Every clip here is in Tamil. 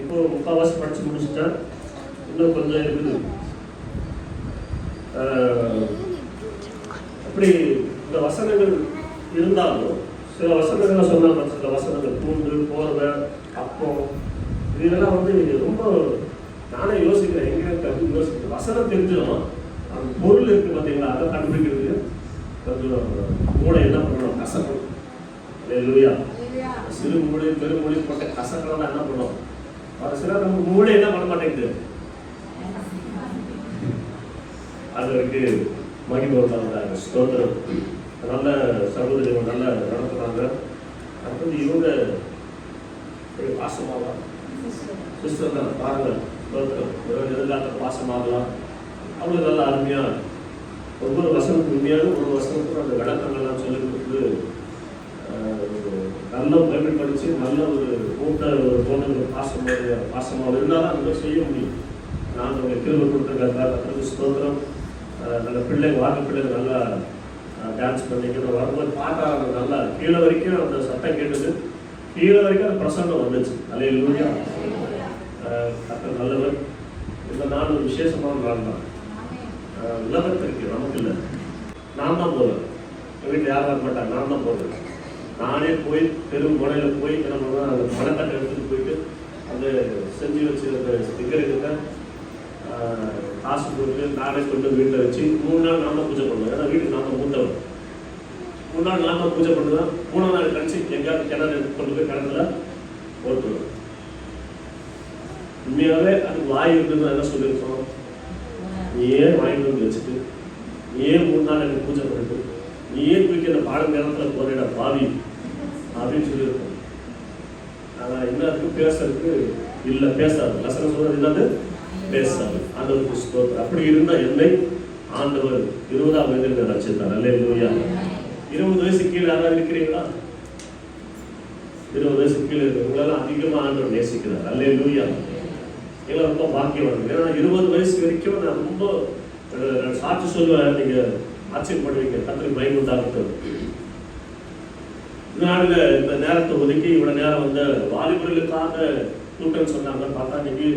இப்போ 3/4 படிச்சு முடிச்சுட்டேன். இன்னும் கொஞ்சம் இருக்குது. அப்படி இந்த வசனங்கள் இருந்தாலும் சில வசனங்களை சொன்னாங்க. சில வசனங்கள் பூண்டு, போர்வை, அப்பம், இதெல்லாம் வந்து ரொம்ப நானே யோசிக்கிறேன். எங்கே யோசிக்கிறேன், வசனம் தெரிஞ்சிடும், அந்த பொருள் இருக்குது பார்த்தீங்களா, அதை கண்டுபிடிக்கிறது கொஞ்சம் மூளை என்ன பண்ணணும், கசக்கணும். இல்லையா? சிறு மூளை பெருமொழி போட்ட கசக்கலாம் என்ன பண்ணுவோம். ஒரு சிலர் நம்ம மூளை என்ன பண்ண மாட்டேங்குது. அதற்கு மகிமை உண்டாங்க. ஸ்தோத்திரம். நல்ல சகோதரிகள் நல்ல நடத்துறாங்க. அடுத்தது இவங்க பாசமாகலாம், சிஸ்டர் தான் பாருங்க. ஸ்தோத்திரம். எதிர்காலத்தில் பாசமாகலாம். அவங்களுக்கு நல்ல அருமையாக ஒவ்வொரு வசனத்துக்கு உண்மையாக ஒரு வசனத்துக்கும் அந்த விளக்கங்கள்லாம் சொல்லிக் கொடுத்து நல்ல பைபிள் படித்து நல்ல ஒரு கூட்ட போன பாசமாக இருந்தாலும் அந்த மாதிரி செய்ய முடியும். நான் அவங்க கிருபை கொடுத்துருக்காங்க. ஸ்தோத்திரம். நல்ல பிள்ளைங்க வாக்கு பிள்ளைங்க நல்லா டான்ஸ் பண்ணிக்கணும். வரும்போது பாட்டாங்க நல்லா கீழே வரைக்கும் அந்த சட்டம் கேட்டது, கீழே வரைக்கும் அந்த பிரசங்கம் வந்துச்சு. அல்லேலூயா. கர்த்தர் நல்லவர். இந்த நாள் ஒரு விசேஷமான நாள் தான். உலகத்திற்கு நமக்கு இல்லை, நான் தான் போவேன். எங்கள் வீட்டில் யாரும் வர மாட்டாங்க, நான் தான் போவேன். நானே போய் பெரும் முனையில் போய் என்ன பண்ணுவேன், அந்த பணக்கட்டை எடுத்துகிட்டு போயிட்டு அந்த செஞ்சு வச்சுருக்க ஸ்டிக்கர் இருக்க காசு கொடுத்து நானே கொண்டு வீட்டில் வச்சு 3 நாள் நான் தான் பூஜை பண்ணுவேன். ஏன்னா வீட்டுக்கு நான் தான் மூத்தவன். 3 நாள் நான் தான் பூஜை பண்ணுவேன். 3ஆம் நாள் கழிச்சு எங்கேயாவது கிணறு கொண்டு போய் கிணத்துல ஓட்டுவேன். உண்மையாகவே அது வாய் இருக்குன்னு என்ன சொல்லியிருக்கோம், நீ ஏன் வாங்கிட்டு வந்து வச்சுட்டு, நீ ஏன் 3 நாள் எனக்கு பூஜை பண்ணிட்டு, நீ ஏன் தூக்கி அந்த பாடம் நேரத்தில் போறேடா பாவி அப்படின்னு சொல்லியிருக்கோம். ஆனால் இன்னதுக்கு பேசுறதுக்கு இல்லை, பேசாது. லசனம் சொல்றது என்னது, பேசாது. ஆண்டவருக்கு ஸ்தோத்திரம். அப்படி இருந்தால் என்னை ஆண்டவர் 20ஆம் வயதில் ரட்சித்தார். அல்லேலூயா. 20 வயசு கீழே யாராவது இருக்கிறீங்களா? 20 வயசு கீழே இருக்கிறவங்களெல்லாம் அதிகமாக ஆண்டவர் நேசிக்கிறார். அல்லேலூயா. எங்களை ரொம்ப பாக்கியம் வருது. ஏன்னா 20 வயசு வரைக்கும் நான் ரொம்ப சாட்சி சொல்லுவேன். நீங்கள் ஆச்சரியப்படுவீங்க. கர்த்தருக்கு பயந்து உண்டாகட்டும். இந்த நாளில் இந்த நேரத்தை ஒதுக்கி இவ்வளோ நேரம் வந்த வாலிபர்களுக்காக கூட்டம் சொன்னாங்க. பார்த்தா இன்னைக்கு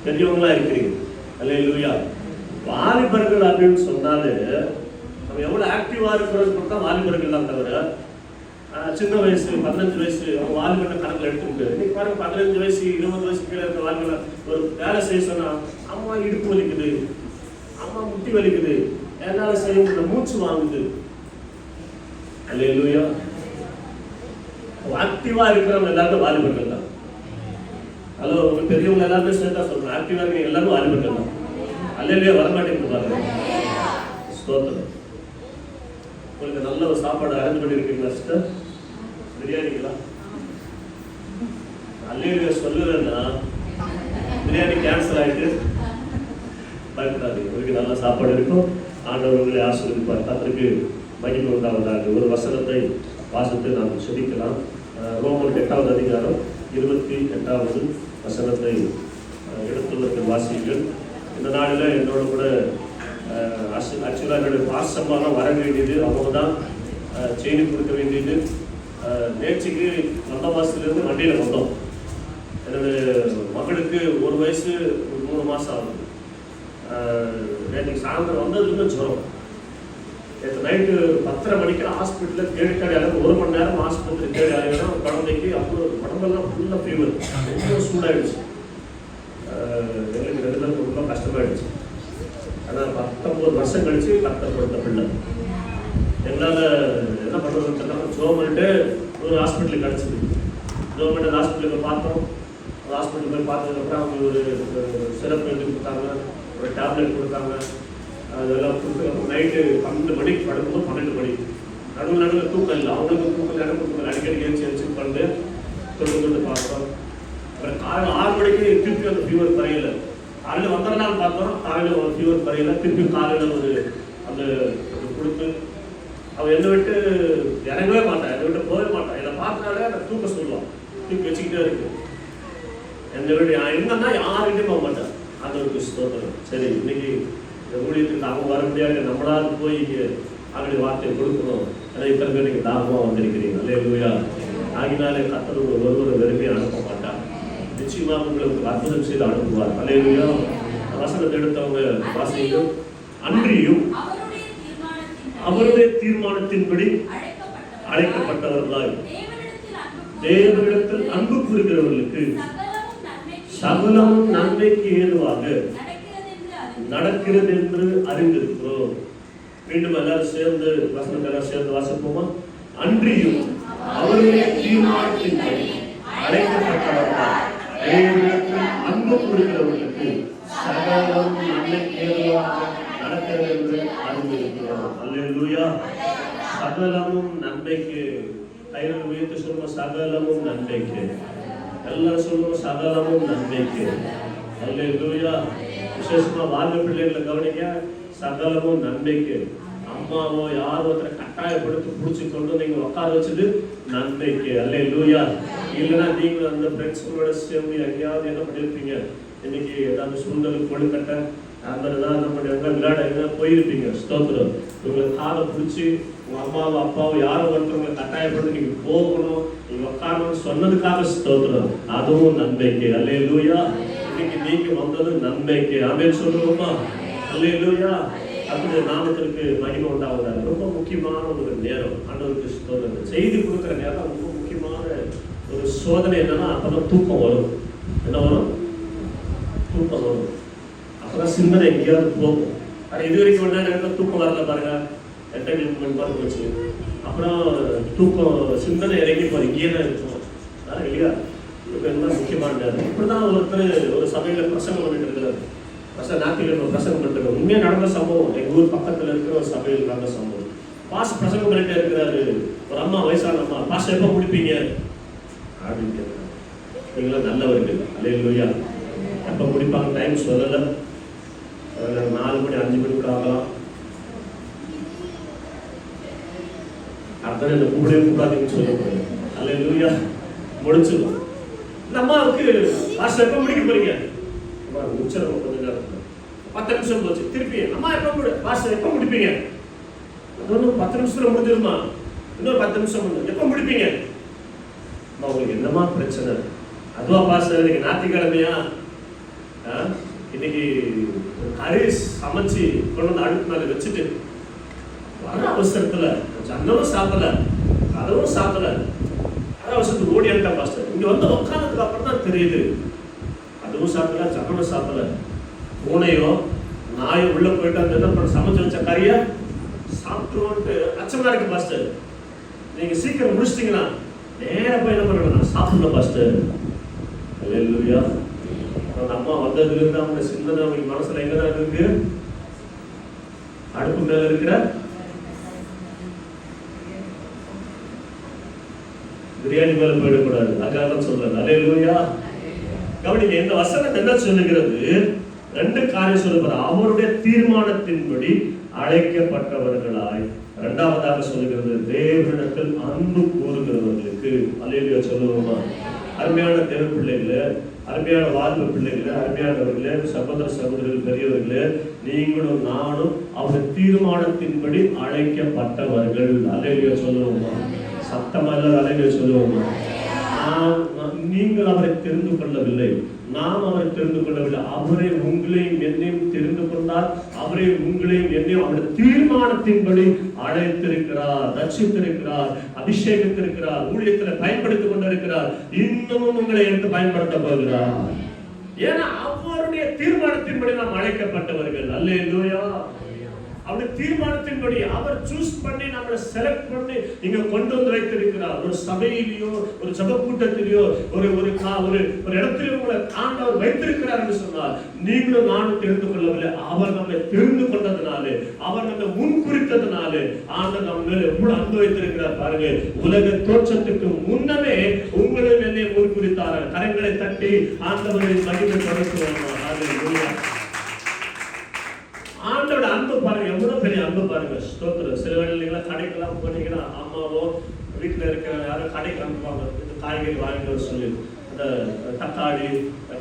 பெரியவங்களா இருக்கிறீங்க. அல்லேலூயா. வாலிபர்கள் அப்படின்னு சொன்னாலே நம்ம எவ்வளோ ஆக்டிவாக இருக்கிறோன்னு தான் வாலிபர்கள் தான் தவிர சின்ன வயசு 15 வயசு அவங்க வாலிபர்கள் கணக்கில் எடுத்துக்கிட்டு இன்னைக்கு பாருங்க 15 வயசு 20 வயசு கீழே இருக்கிற வாலிபர்கள் ஒரு வேலை செய்ய சொன்னால் அம்மா இடுப்பு வலிக்குது, அம்மா முட்டி வலிக்குது, என்னால் செய்ய முடியல, மூச்சு வாங்குது. அல்லேலூயா. ஆக்டிவாக இருக்கிறவங்க எல்லாருமே வாலிபர்கள் தான். ஹலோ, பெரியவங்க எல்லாருமே சேர்த்தா சொல்றேன், ஆக்டிவாக இருக்கிற எல்லாரும் வாலிபர்கள் தான். அல்லேலூயா. வரமாட்டேங்குது பாருங்க. ஸ்தோத்திரம். உங்களுக்கு நல்ல ஒரு சாப்பாடு அரேஞ்ச் பண்ணியிருக்கீங்களா சிஸ்டர்? பிரியாணிங்களா? அல்லேலூயா சொல்லுறேன்னா பிரியாணி கேன்சல் ஆகிட்டு பயப்படாது. உங்களுக்கு நல்ல சாப்பாடு இருக்கும். ஆண்டவர் உங்களை ஆசீர்வதிப்பார். கர்த்தருக்கு மகிமை உண்டாவதாக. ஒரு வசனத்தை வாசித்து நாம் செபிக்கலாம். ரோமர் 8ஆவது அதிகாரம் 28வது வசனத்தை எடுத்துள்ள வாசிகள். இந்த நாளில் என்னோட கூட ஆக்சுவலாக என்னுடைய பாசமாக வர வேண்டியது, அவங்க தான் செய்தி கொடுக்க வேண்டியது. நேற்றுக்கு வந்த மாதத்துலேருந்து வண்டியில் வந்தோம். என்னுடைய மகளுக்கு 1 வயசு 3 மாதம் ஆகுது. நேற்றுக்கு சாயந்தரம் வந்ததுலேருந்து ஜுரம். நேற்று நைட்டு 10:30 மணிக்கு ஹாஸ்பிட்டலில் தேடி அளவு 1 மணி நேரம் ஆஸ்பத்திரி தேடி ஆகினா குழந்தைக்கு அவ்வளோ உடம்பெல்லாம் ஃபுல்லாக ஃபீவர், ரொம்ப சூடாகிடுச்சு. எங்களுக்கு 2 பேருக்கு ரொம்ப கஷ்டமாயிடுச்சு. ஆனால் 19 வருஷம் கழிச்சு கஷ்டப்படுத்த பிள்ளை. எங்களால் என்ன பண்ணுறதுன்னா ஜோமெண்ட்டு ஒரு ஹாஸ்பிட்டலுக்கு கிடச்சிது. ஜோமெண்ட் ஹாஸ்பிட்டலுக்கு பார்த்தோம். அந்த ஹாஸ்பிட்டல் போய் பார்த்ததுக்கப்புறம் அவங்க ஒரு சிரப் எழுதி கொடுத்தாங்க, ஒரு டேப்லெட் கொடுத்தாங்க. அதெல்லாம் கொடுத்து நைட்டு 12 மணிக்கு படுக்கும்போது 12 மணி நடுவில் தூக்கம் இல்லை. அவங்களுக்கு தூக்கம் இடம் கொடுத்தாங்க. அடிக்கடி ஏற்றி பண்ணு தொட்டு பார்த்தோம். அப்புறம் காலையில் 6 மணிக்கு திருப்பி அந்த ஃபீவர் குறையலை. காலையில் வந்துடலான்னு பார்த்தோம், காலையில் ஒரு ஃபீவர் குறையலை. திருப்பி காலையில் ஒரு அந்த கொடுத்து அவள் என்னை விட்டு இறங்கவே மாட்டான், என்னை விட்டு போகவே மாட்டான். என்னை பார்த்தாலே அதை தூக்க சொல்லுவான், தூக்கி வச்சுக்கிட்டே இருக்கு. என்னை விட்டு என்னன்னா யாருக்கிட்டே போக மாட்டேன். அது ஒரு ஸ்தோத்திரம். சரி, இன்னைக்கு இந்த ஊழியத்துக்கு அவங்க வர முடியாது, நம்மளால போய் அவருடைய வார்த்தையை கொடுக்கணும். ஏன்னா இத்தனை பேர் நீங்கள் தாகமாக வந்திருக்கிறீங்க. அல்லேலூயா. ஆகினாலே கர்த்தர் ஒருவர் வெறுமையை அனுப்ப மாட்டார். நிச்சயமாக உங்களுக்கு அற்புதம் செய்து அனுப்புவார். அல்லேலூயா. வசனத்தை எடுத்தவங்க வாசிக்கும். அன்றியும் அவருடைய தீர்மானத்தின்படி அழைக்கப்பட்டவர்களாய் தேவனிடத்தில் அன்பு கூறுகிறவர்களுக்கு சகலமும் நன்மைக்கு ஏதுவாக நடக்கிறது என்று அறிந்திருக்கிறோம். மீண்டும் எல்லாரும் சேர்ந்து வசனத்தை எல்லாம் சேர்ந்து வாசிப்போமா? அன்றியும் அவருடைய தீர்மானத்தின்படி அழைக்கப்பட்டவர்களாய் தேவனிடத்தில் அன்பு கூறுகிறவர்களுக்கு சகலமும் நன்மைக்கு ஏதுவாக நடக்கிறது என்று அறிந்திருக்கிறோம். அல்லேலூயா. சகலமும் நன்மைக்கு. கையில் உயர்த்தி சொல்லுவோம், சகலமும் நன்மைக்கு. எல்லாரும் சொல்லுவோம், சகலமும் நன்மைக்கு. அல்லேலூயா. விசேஷமா வாழ்வு பிள்ளைகளை கவனிக்க, சகலமும் நன்மைக்கு. அம்மாவோ யாரோ ஒருத்தரை கட்டாயப்படுத்தி பிடிச்சி கொண்டு நீங்க உட்கார வச்சது நன்மைக்கு. அல்லேலூயா. இல்லைன்னா நீங்க அந்த ஃப்ரெண்ட்ஸ்களோட சேர்ந்து எங்கேயாவது என்ன பண்ணிருப்பீங்க, இன்னைக்கு ஏதாவது சூழ்நிலை கொழுக்கட்ட அதுதான் நம்முடைய விளையாட போயிருப்பீங்க. ஸ்தோத்திரம். உங்களை காலை பிடிச்சி உங்க அம்மாவோ அப்பாவோ யாரோ ஒருத்தவங்களை கட்டாயப்படுத்தி நீங்க போகணும், நீங்க உட்காரணும்னு சொன்னதுக்காக ஸ்தோத்திரம். அதுவும் நன்மைக்கு. அல்லேலூயா. இன்னைக்கு நீங்க வந்தது நன்மைக்கு. ஆமென் சொல்லுவோமா? அல்லேலூயா. அப்படி நாமத்திற்கு மகிமை உண்டாவதாக. ரொம்ப முக்கியமான ஒரு நேரம் ஆண்டவருக்கு ஸ்தோத்திரம். செய்தி கொடுக்குற நேரம் ரொம்ப முக்கியமான ஒரு சோதனை என்னன்னா, அப்பதான் தூக்கம் வரும். என்ன வரும்? தூக்கம் வரும். அப்பதான் சிந்தனை எங்கேயாவது போகும். ஆனால் இது வரைக்கும் ஒன்றா நேரத்தில் தூக்கம் வரல பாருங்க, என்டர்டைன்மெண்ட் பார்த்து வச்சு அப்புறம் தூக்கம் சிந்தனை இறங்கி போகிற இங்கேயே தான் இருக்கும். இல்லையா? இப்போ என்ன முக்கியமான நேரம். இப்படிதான் ஒருத்தர் ஒரு சபையில் பிரசங்கம் பண்ணிட்டு இருக்கிறார். ஞாயிற்றுக்கிழமை பிரசங்கம் பண்ணிட்டு உண்மையாக நடந்த சம்பவம். எங்கள் ஊர் பக்கத்தில் இருக்கிற ஒரு சபையில் நடந்த சம்பவம். பாஸ் பிரசங்கம் பண்ணிட்டே இருக்கிறாரு. ஒரு அம்மா, வயசான அம்மா, பாஸ் எப்போ முடிப்பீங்க அப்படின்னு கேட்குறாங்க. நீங்களாம் நல்லவர்கள். அல்லேலூயா. எப்போ முடிப்பாங்க டைம் சொல்லலை. 4 மணி 5 மணி கூட ஆகலாம். அதான் இந்த கூடவே கூடாதுன்னு சொல்லப்படுது. அல்லேலூயா. முடிச்சிடும். இந்த அம்மாவுக்கு பாஸ் எப்போ முடிக்க போறீங்க? உச்சரம் கொஞ்ச நேரம் 10 நிமிஷம் போச்சு. திருப்பி அம்மா எப்போ பாஸ் எப்போ முடிப்பீங்க? இன்னொரு 10 நிமிஷத்துல முடிஞ்சிருமா? இன்னொரு 10 நிமிஷம் முடியும். எப்போ முடிப்பீங்க? உங்களுக்கு என்னமா பிரச்சனை? அதுவா பாஸ், இன்னைக்கு ஞாயிற்றுக்கிழமையா, இன்னைக்கு கறி சமைச்சு கொண்டு வந்து அடுப்பு மேல வச்சுட்டு வர அவசரத்துல ஜன்னலும் சாத்தல, கதவும் சாத்தல, வர அவசரத்துக்கு ஓடி அண்டா பாஸ்டர். இங்க வந்து உட்கார்ந்ததுக்கு அப்புறம் தான் தெரியுது அதுவும் சாத்தல, ஜன்னலும் சாத்தல. பூனையோ நாயோ உள்ள போயிட்டு அந்த என்ன பண்ண சமைச்சு வச்ச கறிய சாப்பிட்டுருவோன்ட்டு அச்சமா இருக்கு பாஸ்டர். நீங்க சீக்கிரம் முடிச்சிட்டீங்கன்னா நேர போய் என்ன பண்ணணும், சாப்பிடணும் பாஸ்டர். அல்லேலூயா. அந்த அம்மா வந்ததுல இருந்து அவங்க சிந்தனை அவங்க மனசுல எங்கதான் இருக்கு? அடுப்பு மேல இருக்கிற பிரியாணி மேல போயிடக்கூடாது. அதுக்காக சொல்றது. அல்லேலூயா. கவனிங்க, இந்த வசனம் என்ன சொல்லுகிறது? 2 காரியம் சொல்லுகிறார். அவருடைய தீர்மானத்தின்படி அழைக்கப்பட்டவர்களாய். 2வதாக சொல்லுகிறது, தேவனிடத்தில் அன்பு கூறுகிறவர்களுக்கு. அல்லேலூயா சொல்லுவோமா? அருமையான தேவ பிள்ளைகளே, அருமையான வாழ்வு பிள்ளைகளே, அருமையானவர்களே, சகோதர சகோதரிகள், பெரியவர்களே, நீங்களும் நானும் அவர் தீர்மானத்தின்படி அழைக்கப்பட்டவர்கள். அல்லேலூயா சொல்லுவோமா? சத்தமா எல்லாரும் அல்லேலூயா சொல்லுவோமா? நீங்கள் அவரை தெரிந்து கொள்ளவில்லை, நாம் அவரை தெரிந்து கொள்ளவில்லை. அவரை உங்களையும் என்னையும் தெரிந்து கொண்டார். அவரை உங்களையும் என்னையும் அவருடைய தீர்மானத்தின்படி அழைத்திருக்கிறார், ரட்சித்திருக்கிறார், அபிஷேகத்திருக்கிறார், ஊழியத்தில் பயன்படுத்திக் கொண்டிருக்கிறார். இன்னமும் உங்களை எடுத்து பயன்படுத்த போகிறார். ஏன்னா அவருடைய தீர்மானத்தின்படி நாம் அழைக்கப்பட்டவர்கள். அல்லேலூயா. அவருடைய தீர்மானத்தின்படி அவர் சூஸ் பண்ணி நம்மளை செலக்ட் பண்ணி இங்க கொண்டு வந்து வைத்திருக்கிறார். ஒரு சபையிலையோ, ஒரு ஜப கூட்டத்திலேயோ, ஒரு இடத்திலேயோ உங்களை ஆண்டவர் வைத்திருக்கிறார் என்று சொன்னார். நீங்களும் நானும் தெரிந்து கொள்ளவில்லை, அவர் நம்மை தெரிந்து கொண்டதுனாலே, அவர் நம்மை முன்குறித்ததுனாலே ஆண்டவர் நம்ம மேல எவ்வளவு அன்பு வைத்திருக்கிறார் பாருங்க. உலக தோற்றத்துக்கு முன்னமே உங்களும் என்னை முன்குறித்தார். கரங்களை தட்டி ஆண்டவரை மகிமை படுத்துவாங்க. ஆண்டோட அன்பு பாருங்க, எவ்வளவு பெரிய அன்பு பாருங்க. ஸ்தோத்திரம். சில வேளையில கடைக்கெல்லாம் போனீங்கன்னா அம்மாவோ வீட்டுல இருக்கிற யாரும் கடைக்கு அனுப்புவாங்க, காய்கறி வாங்கிட்டு வர சொல்லி. அந்த தக்காளி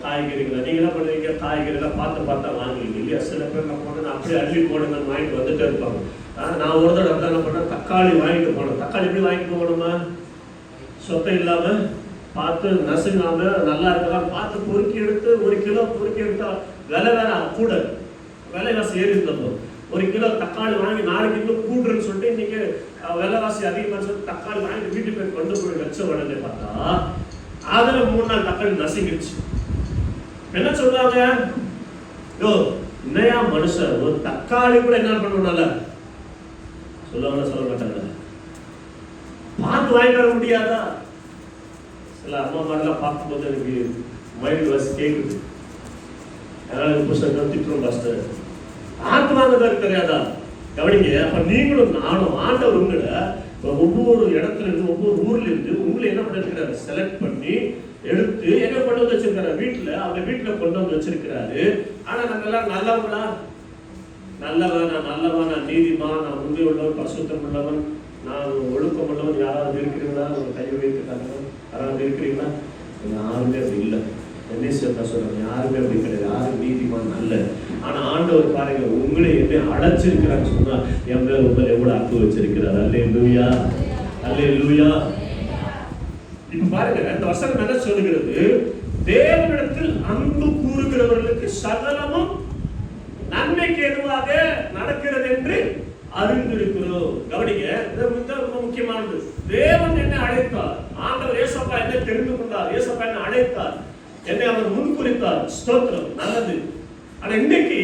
காய்கறிகளை நீங்க என்ன பண்ணுவீங்க? காய்கறிலாம் பார்த்தா வாங்குவீங்க இல்லையா? சில பேர் நான் போனேன் அப்படியே அள்ளி போடுங்கன்னு வாங்கிட்டு வந்துட்டே இருப்பாங்க. நான் ஒரு தடவை என்ன பண்ணேன், தக்காளி வாங்கிட்டு போனேன். தக்காளி எப்படி வாங்கிட்டு போகணுமா? சொத்தை இல்லாம பார்த்து நசுங்காம நல்லா இருக்கலாம் பார்த்து பொறுக்கி எடுத்து 1 கிலோ பொறுக்கி எடுத்தா விலை வேற கூட, விலைவாசி ஏறி இருந்தோம். 1 கிலோ தக்காளி வாங்கி 4 கிலோ கூடுறன்னு சொல்லிட்டு இன்னைக்கு விலைவாசி அதிகமாக சொல்லி தக்காளி வாங்கி வீட்டுக்கு போய் கொண்டு போய் வச்ச உடனே பார்த்தா அதுல 3 நாள் தக்காளி நசுங்கிடுச்சு. என்ன சொல்றாங்க, யோ என்னையா மனுஷன் ஒரு தக்காளி கூட என்ன பண்ணுவாங்கல்ல சொல்லுவாங்க, சொல்ல மாட்டாங்க. பார்த்து வாங்கிட்டு வர முடியாதா? சில அம்மா மாதிரிலாம் பார்க்கும்போது எனக்கு மைண்ட் வாசி கேட்குது. அதனால புதுசாக திட்டுறோம் பாஸ்டர், பார்த்து வாங்கதான் தெரியாதா? கவனிங்க. அப்ப நீங்களும் நானும் ஆண்டவர் உங்களை ஒவ்வொரு இடத்துல இருந்து ஒவ்வொரு ஊர்ல இருந்து உங்களை என்ன பண்ணிருக்கிறாரு, செலக்ட் பண்ணி எடுத்து எங்க கொண்டு வந்து வச்சிருக்காரு, வீட்டுல அவங்க வீட்டுல கொண்டு வந்து வச்சிருக்கிறாரு. ஆனா நாங்க எல்லாம் நல்லவங்களா? நல்லவன், நான் நீதிமான், நான் உண்மை உள்ளவன், பரிசுத்தம் உள்ளவன், நான் ஒழுக்கம் உள்ளவன் யாராவது இருக்கிறீங்களா? ஒரு கையை வைத்துக்காங்க யாராவது இருக்கிறீங்களா? யாருமே அப்படி இல்லை. என்ன சொல்றேன், யாருமே அப்படி கிடையாது. யாரும் நீதிமான் அல்ல. ஆனா ஆண்டவர் பாருங்க, உங்களை எப்படி அழைச்சிருக்கிறான்னு சொன்னா என் மேல உங்களை எவ்வளவு அன்பு வச்சிருக்கிறார். அல்லேலூயா, அல்லேலூயா. இப்ப பாருங்க, இந்த வசனம் என்ன சொல்லுகிறது, தேவனிடத்தில் அன்பு கூறுகிறவர்களுக்கு சகலமும் நன்மைக்கு எதுவாக நடக்கிறது என்று அறிந்திருக்கிறோம். கவனிங்க, ரொம்ப முக்கியமானது. தேவன் என்னை அழைத்தார், ஆண்டவர் இயேசுப்பா என்னை தெரிந்து கொண்டார், இயேசுப்பா என்னை அழைத்தார், என்னை அவர் முன்குறித்தார். ஸ்தோத்திரம், நல்லது. ஆனா இன்னைக்கு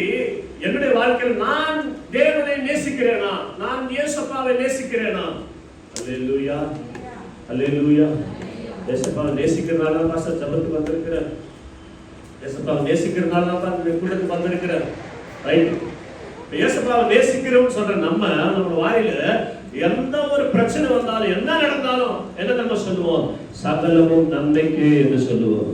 என்னுடைய வாழ்க்கையில் நான் தேவனை நேசிக்கிறேனா, நான் இயேசுப்பாவை நேசிக்கிறேனா? அல்லேலூயா, அல்லேலூயா. இயேசுப்பாவை நேசிக்கிறனால தான் பாஸ்டர் ஜெபத்துக்கு வந்திருக்கிறேன், இயேசுப்பாவை நேசிக்கிறனால தான் கூட்டத்துக்கு வந்திருக்கிறேன். ரைட். இயேசுப்பாவை நேசிக்கிறோம்னு சொல்ற நம்ம வாயில எந்த ஒரு பிரச்சனை வந்தாலும் என்ன நடந்தாலும் என்ன நம்ம சொல்லுவோம், சகலமும் நன்மைக்கு என்று சொல்லுவோம்.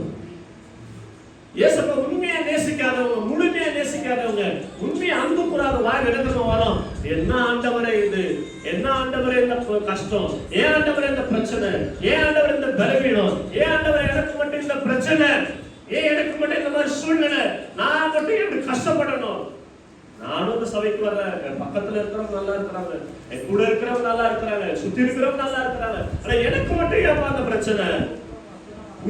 இயேசுப்பா உண்மையா நேசிக்காதவங்க, முழுமையா நேசிக்காதவங்க, உண்மையா அன்பு கூறாத வாய் என்ன வரும், என்ன ஆண்டவரே இது, என்ன ஆண்டவரே இந்த கஷ்டம், ஏன் ஆண்டவரே இந்த பிரச்சனை, ஏன் ஆண்டவரே இந்த பலவீனம், ஏன் ஆண்டவரே எனக்கு மட்டும் இந்த பிரச்சனை, ஏன் எனக்கு மட்டும் இந்த மாதிரி சூழ்நிலை, நான் மட்டும் எப்படி கஷ்டப்படணும்? நானும் இந்த சபைக்கு வர்றேன், பக்கத்துல இருக்கிறவங்க நல்லா இருக்கிறாங்க, என் கூட இருக்கிறவங்க நல்லா இருக்கிறாங்க, சுத்தி இருக்கிறவங்க நல்லா இருக்கிறாங்க, ஆனா எனக்கு மட்டும் ஏன் அந்த பிரச்சனை?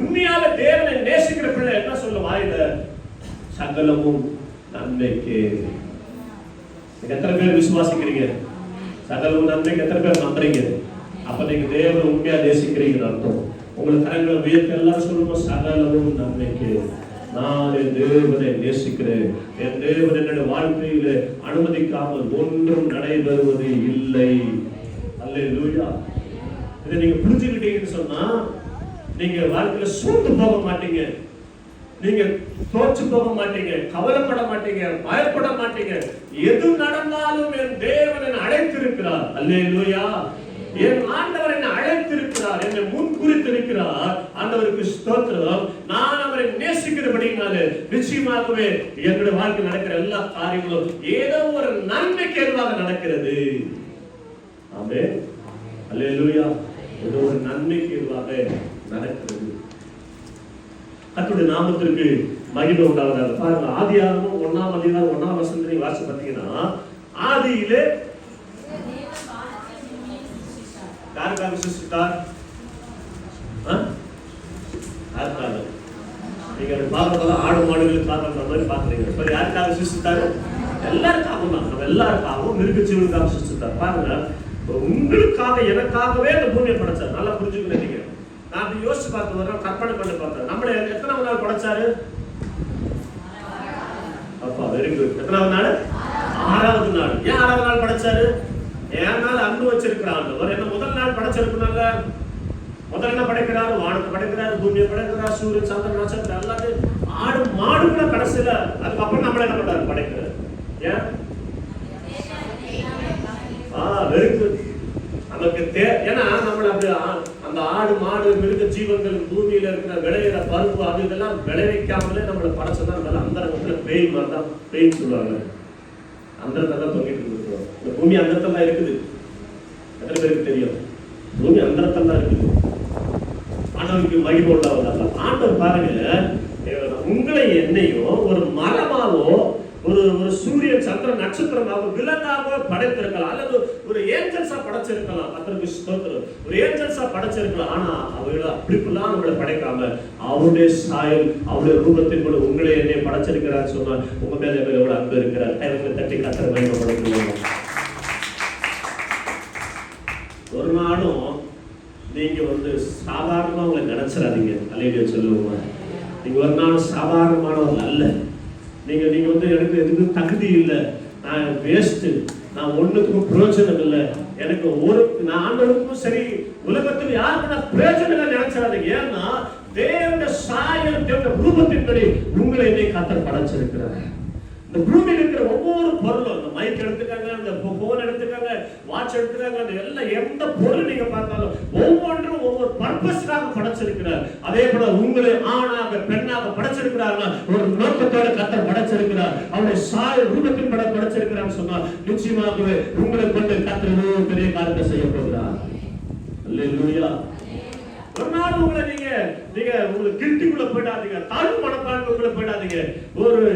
உண்மையாக தேவனை நேசிக்கிற பிள்ளை என்ன சொல்ல வாயில, சகலமும் நன்மைக்கு. எத்தனை பேர் விசுவாசிக்கிறீங்க? சகலமும் நன்மைக்கு எத்தனை பேர் நம்புறீங்க? அப்ப நீங்க தேவனை உண்மையா நேசிக்கிறீங்கன்னு அர்த்தம். உங்களுக்கு கரங்களை உயர்த்தி எல்லாரும் சொல்லுவோம், சகலமும் நன்மைக்கு. நான் என் தேவனை நேசிக்கிறேன், என் தேவன் என்னுடைய வாழ்க்கையில அனுமதிக்காமல் ஒன்றும் நடைபெறுவது இல்லை. அல்லேலூயா. இதை நீங்க புரிஞ்சுக்கிட்டீங்கன்னு சொன்னா நீங்க வாழ்க்கையில சூழ்ந்து போக மாட்டீங்க, நீங்க தோற்று போக மாட்டீங்க, கவலைப்பட மாட்டீங்க, பயப்பட மாட்டீங்க. எது நடந்தாலும் என் தேவன் என்னை அழைத்திருக்கிறார். அல்லேலூயா. என் ஆண்டவர் என்னை அழைத்திருக்கிறார், என்னை முன்குறித்திருக்கிறார். ஆண்டவருக்கு ஸ்தோத்திரம். நான் அவரை நேசிக்கிறபடினாலே நிச்சயமாகவே என்னுடைய வாழ்க்கை நடக்கிற எல்லா காரியங்களும் ஏதோ ஒரு நன்மைக்கு ஏதுவாக நடக்கிறது. ஆமென், அல்லேலூயா. ஏதோ ஒரு நன்மைக்கு ஏதுவாக நடக்கிறது. கர்த்தருடைய நாமத்திற்கு மகிமை உண்டாவதாக. பாருங்க, ஆதியாகமம் 1ஆம் அதிகாரம் 1ஆம் வசனத்தை வாசிச்சு பார்த்தீங்கன்னா, ஆதியிலே யாருக்காக சிருஷ்டித்தார்? யாருக்காக? நீங்க பார்க்கறதா ஆடு மாடுகளுக்காக அந்த மாதிரி பாக்குறீங்க. சரி, யாருக்காக சிருஷ்டித்தாரு? எல்லாருக்காகவும் தான். நம்ம எல்லாருக்காகவும் மிருக ஜீவனுக்காக சிருஷ்டித்தார். பாருங்க, உங்களுக்காக எனக்காகவே அந்த பூமியை படைச்சார். நல்லா புரிஞ்சுக்கணும். நீங்க நான் அப்படி யோசிச்சு பார்த்து வர்றேன், கற்பனை பண்ணி பார்த்தேன். நம்மளை எத்தனாவது நாள் படைச்சாரு? அப்பா, வெரி குட். எத்தனாவது நாள்? 6வது நாள். ஏன் 6வது நாள் படைச்சாரு? ஏன் நாள் அன்பு வச்சிருக்கிறான். என்ன முதல் நாள் படைச்சிருக்கணும்ல? முதல்ல என்ன படைக்கிறாரு? வானத்தை படைக்கிறாரு, பூமியை படைக்கிறார், சூரியன் சந்திரன் நட்சத்திரம் எல்லாத்தையும். ஆடு மாடு கூட கடைசியில, அதுக்கப்புறம் நம்மள என்ன பண்றாரு? படைக்கிறார். ஏன்? Very good. நமக்கு ஏன்னா நம்மள அப்படி அந்த ஆடு மாடு மிருக ஜீவன்கள் பூமியில இருக்கிற விளையிற பருப்பு அது இதெல்லாம் விளைவிக்காமலே நம்மளை படைச்சதான். நம்ம அந்தரங்கத்துல பேய் மாதிரி தான், பேய்ன்னு சொல்லுவாங்க. அந்தரத்தான் தொங்கிட்டு இருக்கிறோம். இந்த பூமி அந்தரத்தான் இருக்குது. எத்தனை பேருக்கு தெரியும்? பூமி அந்தரத்தான் தான் இருக்குது. ஆண்டவருக்கு மகிமை உண்டாவதாக. ஆண்டவர் பாருங்க, உங்களை என்னையும் ஒரு மரமாவோ ஒரு சூரியன் சந்திரன் நட்சத்திரமாக விலங்காக படைத்திருக்கலாம், அல்லது ஒரு ஏஞ்சல்ஸா படைச்சிருக்கலாம். கர்த்தருக்கு ஸ்தோத்திரம். ஒரு ஏஞ்சல்ஸா படைச்சிருக்கலாம். ஆனா அவைகளை அப்படிப்பெல்லாம் நம்மளை படைக்காம அவருடைய சாயல் அவருடைய ரூபத்தின் கூட உங்களை என்னை படைச்சிருக்கிறார் சொன்னால் உங்க மேல எவ்வளவு அன்பு இருக்கிறார். கைகளை தட்டி கர்த்தரை மகிமைப்படுத்துவோம். ஒரு நாளும் நீங்க சாதாரணமா உங்களை நினைச்சிடாதீங்க. அல்லேலூயா சொல்லுவோமா. நீங்க ஒரு நாள் சாதாரணமானவர்கள் அல்ல. நீங்க எனக்கு எதுக்கும் தகுதி இல்லை, நான் வேஸ்ட், நான் ஒண்ணுக்கும் பிரயோஜனம் இல்லை, எனக்கு நான் ஆண்டவருக்கும் சரி உலகத்தில் யாருக்கும் நான் பிரயோஜனம் இல்லை நினைச்சிடாதீங்க. ஏன்னா தேவனுடைய சாயல் தேவனுடைய ரூபத்தின்படி உங்களை என்னை கர்த்தர் படைச்சிருக்கிறார். இந்த பூமியில் இருக்கிற ஒவ்வொரு பொருளும், இந்த மைக் எடுத்துக்காங்க, இந்த போன் எடுத்துக்காங்க, வாட்ச் எடுத்துக்காங்க, அந்த எல்லாம் எந்த பொருள் நீங்க பார்த்தாலும் ஒவ்வொன்றும் ஒவ்வொரு பர்பஸ்க்காக படைச்சிருக்கிறார். அதே போல உங்களை ஆணாக பெண்ணாக படைச்சிருக்கிறார்கள். ஒரு நோக்கத்தோட கர்த்தர் படைச்சிருக்கிறார். அவருடைய சாயல் ரூபத்தின் படைச்சிருக்கிறார் சொன்னால் நிச்சயமாகவே உங்களை கொண்டு கர்த்தர் பெரிய காரியத்தை செய்ய போகிறார். அல்லேலூயா. ஒரு நாள் உங்களை நீங்க உங்களுக்கு கில்ட்டிக்குள்ள போயிடாதீங்க, தாழ்வு மனப்பான்மைக்குள்ள போயிடாதீங்க, உங்களை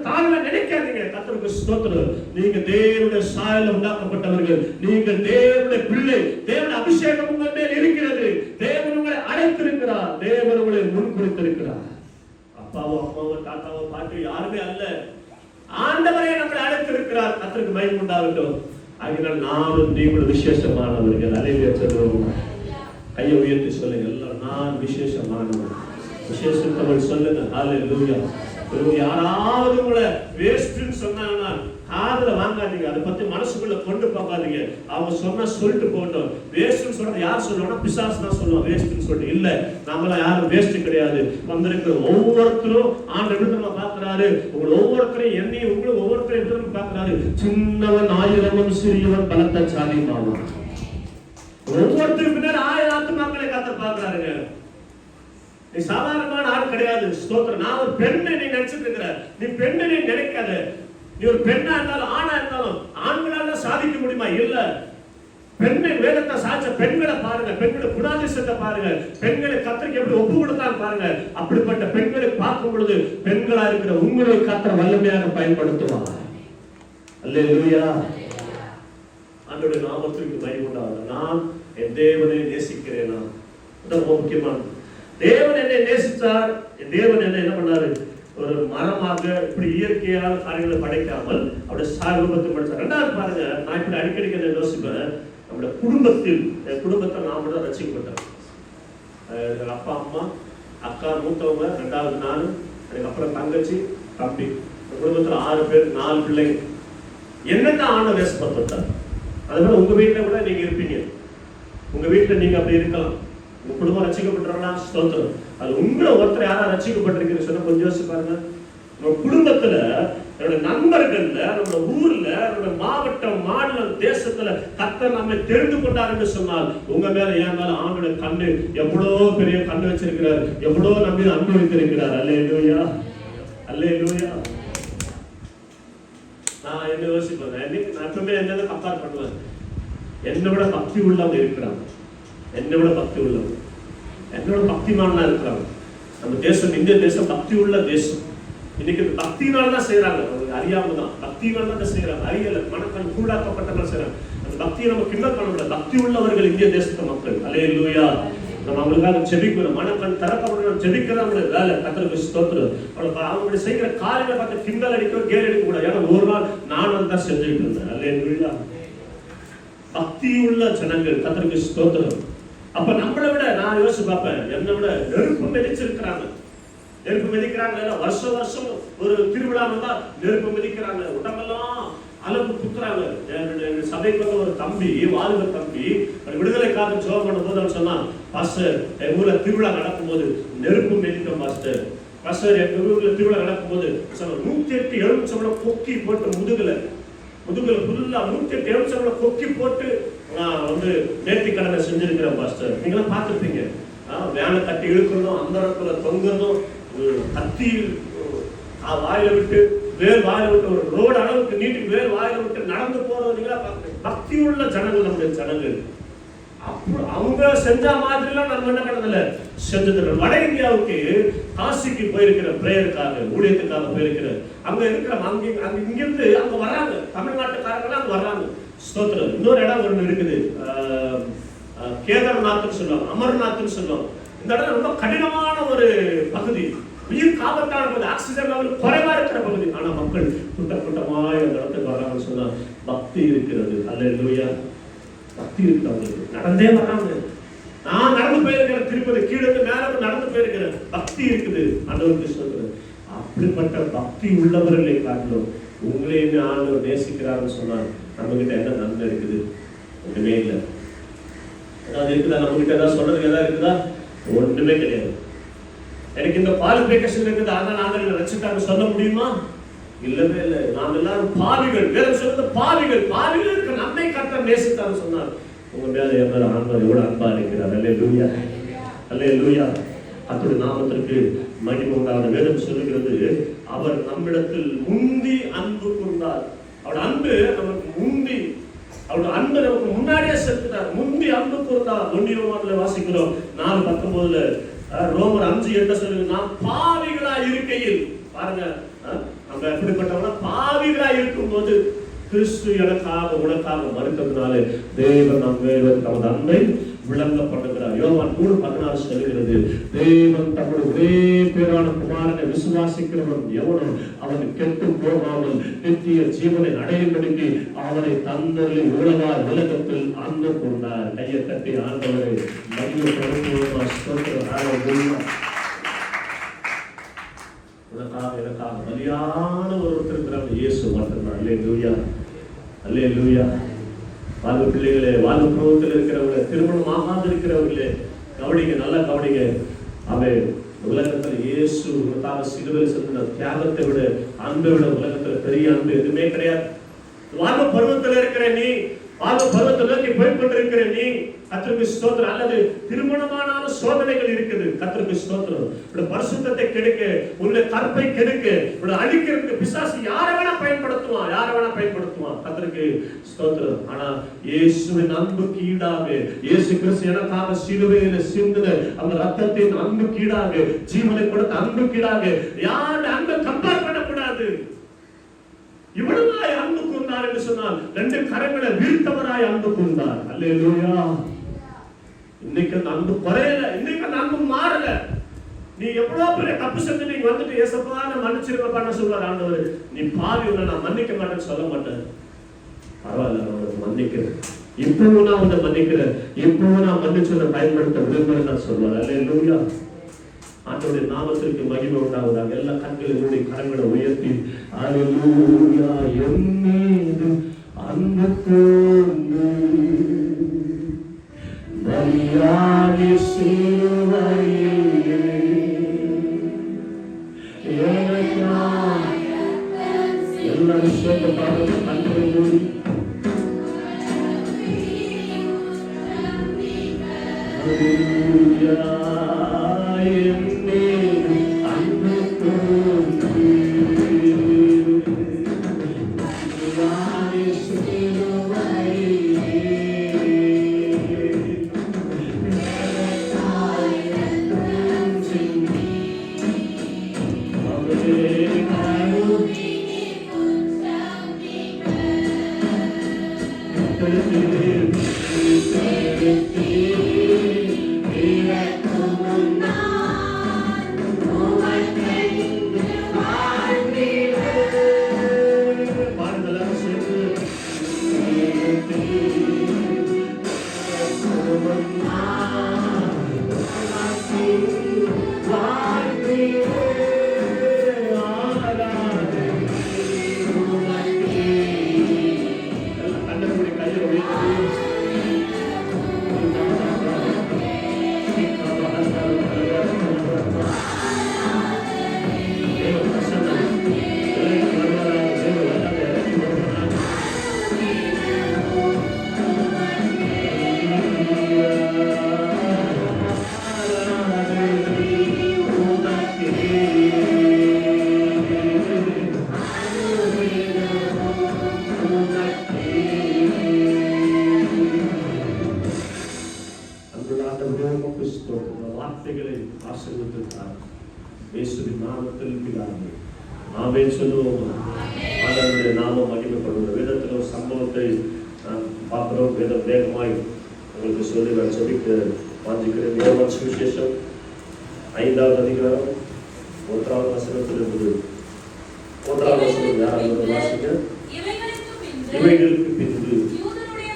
தாழ்வ நினைக்காதீங்க. கர்த்தருக்கு ஸ்தோத்திரம். நீங்க தேவனுடைய சாயல்ல உண்டாக்கப்பட்டவர்கள், நீங்க தேவனுடைய பிள்ளை, தேவனுடைய அபிஷேகம் உங்கள் மேல் இருக்கிறது. தேவன் உங்களை அழைத்திருக்கிறார், தேவன் உங்களை முன்குறித்திருக்கிறார். அப்பாவோ அம்மாவோ தாத்தாவோ பாட்டி யாருமே அல்ல, ஆண்டவரே நம்மளை அழைத்திருக்கிறார். கர்த்தருக்கு மகிமை உண்டாகட்டும். ஆகினால் நானும் நீங்களும் விசேஷமானவர்கள். அல்லேலூயா சொல்லுவோம். கையை உயர்த்தி சொல்லுங்க எல்லாரும், நான் விசேஷமானவன். விசேஷத்தவள் சொல்லுங்க. அல்லேலூயா. யாராவது உங்களை வேஸ்ட்னு சொன்னாங்கன்னா காதுல வாங்காதீங்க, அதை பத்தி மனசுக்குள்ள கொண்டு போகாதீங்க. அவங்க சொன்னா சொல்லிட்டு போட்டோம். வேஸ்ட்னு சொல்றது யார் சொல்லுவாங்கன்னா பிசாசு தான் சொல்லுவான் வேஸ்ட்னு சொல்லிட்டு. இல்ல, நம்மள யாரும் வேஸ்ட் கிடையாது. வந்திருக்கிற ஒவ்வொருத்தரும் ஆண்டவர் நம்ம பார்க்கிறாரு. உங்களை ஒவ்வொருத்தரையும் என்னையும் உங்களும் ஒவ்வொருத்தரையும் எப்படி பார்க்கிறாரு. சின்னவன் ஆயிரமும் சிறியவன் பலத்த சாதியமாவான். ஒவ்வொருத்தருக்கு பின்னாடி 1000 ஆத்துமாக்களை கர்த்தர் பார்க்கிறாருங்க. நீ சாதாரணமான ஆள் கிடையாது. ஸ்தோத்திரம். நான் ஒரு பெண்ணை நீ நினைச்சிட்டு இருக்கிற, நீ பெண்ணை நீ நினைக்காத. நீ ஒரு பெண்ணா இருந்தாலும் ஆணா இருந்தாலும் ஆண்களால சாதிக்க முடியுமா? இல்ல. பெண்ணை வேதத்தை சாதிச்ச பெண்களை பாருங்க, பெண்களை குணாதிசயத்தை பாருங்க, பெண்களை கர்த்தருக்கு எப்படி ஒப்பு கொடுத்தான்னு பாருங்க. அப்படிப்பட்ட பெண்களை பார்க்கும் பொழுது பெண்களா இருக்கிற உங்களை கர்த்தர் வல்லமையாக பயன்படுத்துவார். அல்லேலூயா. ஆண்டவருடைய நாமத்திற்கு மகிமை உண்டாகுது. நான் என் தேவனை நேசிக்கிறேனா? ரொம்ப முக்கியமானது. தேவன் என்னை நேசித்தார். என் தேவன் என்ன பண்ணாரு? ஒரு மரமாக இப்படி இயற்கையான காரியங்களை படைக்காமல் அவருடைய சாரூபத்தை படைச்சார். ரெண்டாவது பாருங்க, நான் இப்படி அடிக்கடி யோசிப்பேன். நம்முடைய குடும்பத்தை நாம தான் ரசிக்கப்பட்டோம். அப்பா அம்மா அக்கா மூத்தவங்க, ரெண்டாவது நான், அதுக்கப்புறம் தங்கச்சி தம்பி. குடும்பத்துல 6 பேர், 4 பிள்ளைங்க. என்னென்ன ஆணை வேசப்பட்டார். அது போல உங்க வீட்டுல கூட நீங்க இருப்பீங்க. உங்க வீட்டுல நீங்க அப்படி இருக்கலாம். உங்க குடும்பம் ரசிக்கப்பட்டிருக்கலாம். ஸ்தோத்திரம். அது உங்களை ஒருத்தர் யாரா ரசிக்கப்பட்டிருக்குன்னு சொன்னா கொஞ்சம் யோசிச்சு பாருங்க. நம்ம குடும்பத்துல, என்னோட நண்பர்கள்ல, நம்மளோட ஊர்ல, நம்மளோட மாவட்டம், மாநிலம், தேசத்துல கர்த்தர் நம்மை தெரிந்து கொண்டார் என்று சொன்னால் உங்க மேல என் மேல ஆண்டோட கண்ணு எவ்வளவு பெரிய கண்ணு வச்சிருக்கிறார், எவ்வளவு நம்பி அன்பு வைத்திருக்கிறார். அல்லேலூயா. அல்லேலூயா. நான் என்ன யோசிப்பேன், நான் எப்பவுமே என்ன கம்பேர் பண்ணுவேன். என்னை விட பக்தி உள்ளவங்க இருக்கிறாங்க, என்னை விட பக்தி உள்ளவங்க, என்னோட பக்திமானா இருக்கிறாங்க. நம்ம தேசம், இந்திய தேசம் பக்தி உள்ள தேசம். இன்னைக்கு பக்தினால்தான் செய்யறாங்க, அறியாம தான் பக்தினால தான் செய்யறாங்க. அறியல, மனக்கண் கூடாக்கப்பட்டவர்கள் செய்யறாங்க. அந்த பக்தியை நம்ம கிண்டல் பண்ண முடியாது. பக்தி உள்ளவர்கள் இந்திய தேசத்து மக்கள். அல்லேலூயா. நம்ம அவங்களுக்காக ஜெபிக்கணும். மனக்கண் திறக்கப்படணும். ஜெபிக்கிறது அவங்களுடைய வேலை. கர்த்தருக்கு ஸ்தோத்திரம். அவங்களுடைய செய்கிற காரியங்களை பார்த்து கிண்டல் அடிக்க, கேள் அடிக்க கூடாது. ஏன்னா ஒரு நாள் நானும் தான் செஞ்சுட்டு இருந்தேன். அல்லேலூயா. பக்தி உள்ள ஜனங்கள். கர்த்தருக்கு ஸ்தோத்திரம். அப்ப நம்மளை விட நான் யோசிச்சு பார்ப்பேன், என்னை விட நெருப்பு மிதிச்சிருக்கிறாங்க. நெருப்பு மிதிக்கிறாங்க. வருஷம் வருஷம் ஒரு திருவிழா வந்தா நெருப்பு மிதிக்கிறாங்க. உடம்பெல்லாம் அளவு குத்துறாங்க. சபைக்கு வந்து ஒரு தம்பி, வாலிப தம்பி, விடுதலைக்காக ஜெபம் பண்ணும் போது அவர் சொன்னான், பாஸ்டர் எங்க ஊர்ல திருவிழா நடக்கும் போது நெருப்பு மிதிக்கும் பாஸ்டர். பாஸ்டர் எங்க ஊர்ல திருவிழா நடக்கும் போது 108 எலுமிச்சம்பழம் கொக்கி போட்டு முதுகுல ஃபுல்லா 108 எலுமிச்சம்பழம் கொக்கி போட்டு நான் வந்து நேர்த்தி கடனை செஞ்சிருக்கிறேன் பாஸ்டர். நீங்களாம் பார்த்துருப்பீங்க. வேலை கட்டி இழுக்கிறதும், அந்த இடத்துல தொங்குறதும், கத்தி வாயில விட்டு வேர் வாயில விட்டு ஒரு ரோடு அளவுக்கு நீட்டுக்கு வேர் வாயில விட்டு நடந்து போறது நீங்களா பார்த்து. பக்தி உள்ள ஜனங்கள் நம்முடைய ஜனங்கள். அவங்க செஞ்ச மாதிரிலாம் நம்ம என்ன பண்ணதில்ல செஞ்சதில்லை. வட இந்தியாவுக்கு காசிக்கு போயிருக்கிற பிரேயருக்காக ஊழியத்துக்காக போயிருக்கிற அங்க இருக்கிற இங்கிருந்து அங்க வர்றாங்க, தமிழ்நாட்டுக்காரங்க அங்க வர்றாங்க. ஸ்தோத்திரம். இன்னொரு இடம் ஒன்று இருக்குது, கேதார்நாத்னு சொல்லுவாங்க, அமர்நாத்னு சொல்லுவாங்க. இந்த இடம் ரொம்ப கடினமான ஒரு பகுதி, உயிர் காபத்தான பகுதி, ஆக்சிஜன் லெவல் குறைவா இருக்கிற பகுதி. ஆனா மக்கள் கூட்டமாய் அந்த இடத்துக்கு வர்றாங்கன்னு சொன்னா பக்தி இருக்கிறது. அல்லேலூயா. பக்தி இருக்கு அவங்களுக்கு, நடந்தே வர்றாங்க. நான் நடந்து போயிருக்கிறேன், திருப்பதி கீழே மேல நடந்து போயிருக்கிறேன், பக்தி இருக்குது. ஆண்டவருக்கு சொல்றேன், அப்படிப்பட்ட பக்தி உள்ளவர்களை காட்டிலும் உங்களையுமே ஆண்டவர் நேசிக்கிறாருன்னு சொன்னார். நம்ம கிட்ட என்ன நன்மை இருக்குது? ஒண்ணுமே இல்லை. ஏதாவது இருக்குதா? நம்ம கிட்ட ஏதாவது சொல்றதுக்கு ஏதாவது இருக்குதா? ஒண்ணுமே கிடையாது. எனக்கு இந்த குவாலிபிகேஷன் இருக்குது, அதனால ஆண்டவர் ரட்சித்தாங்க சொல்ல முடியுமா? இல்லவே இல்லை. நாம் எல்லாரும் பாவிகள். வேதம் சொல்றது பாவிகள். பாவிகள் இருக்க நம்மை கர்த்தர் நேசித்தான்னு சொன்னார். உங்க மேல எவ்வளவு ஆண்டவர் எவ்வளவு அன்பா இருக்கிறார். அல்லேலூயா, அல்லேலூயா. கர்த்தருடைய நாமத்திற்கு மகிமை உண்டாவதாக. வேதம் சொல்லுகிறது, அவர் நம்மிடத்தில் முந்தி அன்பு கூர்ந்தார். அவருடைய அன்பு நமக்கு முந்தி, அவருடைய அன்பு நமக்கு முன்னாடியே செலுத்தினார். முந்தி அன்பு கூர்ந்தார். 1 யோவான்ல வாசிக்கிறோம் 4:19. ரோமர் 5:8 சொல்லுங்க, நாம் பாவிகளா இருக்கையில், பாருங்க நம்ம எப்படிப்பட்டவங்க, பாவிகளா இருக்கும் போது கிறிஸ்து எனக்காக உனக்காக மறுத்ததுனால தேவன் நம் மேல் தமது அன்பை விளங்க பண்ணுகிறார். யோவான் 3:16 சொல்லுகிறது, தேவன் தம்முடைய ஒரே பேரான குமாரனை விசுவாசிக்கிறவன் எவனோ அவன் கெட்டு போகாமல் நித்திய ஜீவனை அடையும்படிக்கு அவனை தந்தரில் உலகாய் உலகத்தில் அன்பு கொண்டார். கையை தட்டி ஆண்டவரை உனக்காக எனக்காக பலியான ஒருத்தர் இருக்கிறார், இயேசு மட்டும்தான். அல்லேலூயா, அல்லேலூயா. வாழ்வு பிள்ளைகளே, வாழ்வு குடும்பத்தில் இருக்கிறவங்களே, திருமணம் ஆகாது இருக்கிறவர்களே, கவனிங்க, நல்லா கவனிங்க. அவன் உலகத்தில் இயேசு உனக்காக சிலுவையில் சென்ற தியாகத்தை விட, அன்பை விட உலகத்தில் பெரிய அன்பு எதுவுமே கிடையாது. வாழ்வு பருவத்தில் இருக்கிற நீ, வாழ்வு பருவத்தை நோக்கி போய்கொண்டிருக்கிற நீ, கர்த்தருக்கு ஸ்தோத்திரம். அல்லது திருமணமான சோதனைகள் இருக்குது, கர்த்தருக்கு ஸ்தோத்திரம். பரிசுத்தத்தை கெடுக்க, உங்களுடைய கற்பை கெடுக்க, அழிக்கிறதுக்கு பிசாசு யாரை வேணா பயன்படுத்துவான், யாரை வேணா பயன்படுத்துவான். கர்த்தருக்கு ஸ்தோத்திரம். ஆனா இயேசுவின் அன்புக்கு ஈடாக, இயேசு கிறிஸ்து எனக்காக சிலுவையில சிந்தின அந்த ரத்தத்தின் அன்புக்கு ஈடாக, ஜீவனை கொடுத்த அன்புக்கு ஈடாக யாருடைய அன்பை கம்பேர் பண்ணக்கூடாது. இவ்வளவாய் அன்பு கூர்ந்தார் என்று சொன்னால் 2 கரங்களை வீழ்த்தவராய் அன்பு கூர்ந்தார். அல்லேலூயா. இன்னைக்கு அந்த அன்பு குறையல, இன்னைக்கு அந்த அன்பு மாறல. நீ எவ்வளவு பெரிய தப்பு செஞ்சு நீங்க வந்துட்டு ஏசப்பா நான் மன்னிச்சிருக்கப்பா சொல்றாரு ஆண்டவர். நீ பாவி, உன்னை நான் மன்னிக்க மாட்டேன்னு சொல்ல மாட்டேன். பரவாயில்ல, நான் உனக்கு மன்னிக்கிறேன், இப்பவும் நான் உன்னை மன்னிக்கிறேன், இப்பவும் நான் மன்னிச்சு உன்னை பயன்படுத்த விரும்புறேன் நான் சொல்வார். அல்லேலூயா. ஆண்டவருடைய நாமத்திற்கு மகிமை உண்டாவதாக. எல்லா கண்களை மூடி கரங்களை உயர்த்தி அல்லேலூயா. என் மீது அன்பு கூர்ந்து பலியாகி சிலுவையிலே எனக்காய், எல்லாரும் சேர்ந்து பாருங்க, கண்களை மூடி. அல்லேலூயா. வார்த்தைகளை ஆசீர்வதித்தார். இயேசுவின் நாமத்தில் பிதாவே ஆமென் சொல்லுவோம். ஆண்டவருடைய நாமம் மகிமைப்படுவது. வேதத்தில் ஒரு சம்பவத்தை பார்க்கிறோம். வேதம் வேகமாய் உங்களுக்கு சொல்லி நான் ஜெபிக்க வாஞ்சிக்கிறேன். யோவான் சுவிசேஷம் 5வது அதிகாரம் 1வது வசனத்திலிருந்து 1வது வசனம் யாராவது வாசிக்க. இவைகளுக்கு பின்பு யூதருடைய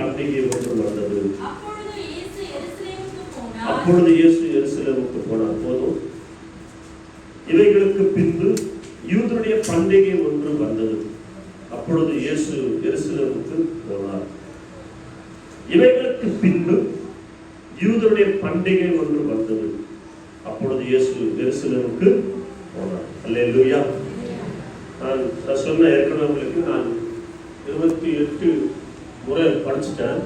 பண்டிகை ஒன்று வந்தது. அப்பொழுது இயேசு எருசலேமுக்கு போனார். போதும். இவைகளுக்கு பின்பு யூதருடைய பண்டிகை ஒன்று வந்தது. அப்பொழுது இயேசு எருசலேமுக்கு போனார். இவைகளுக்கு பின்பு யூதருடைய பண்டிகை ஒன்று வந்தது. அப்பொழுது இயேசு எருசலேமுக்கு போனார். அல்லேலூயா. நான் சொன்ன ஏற்கனவே உங்களுக்கு நான் 28 முறை படிச்சுட்டேன்.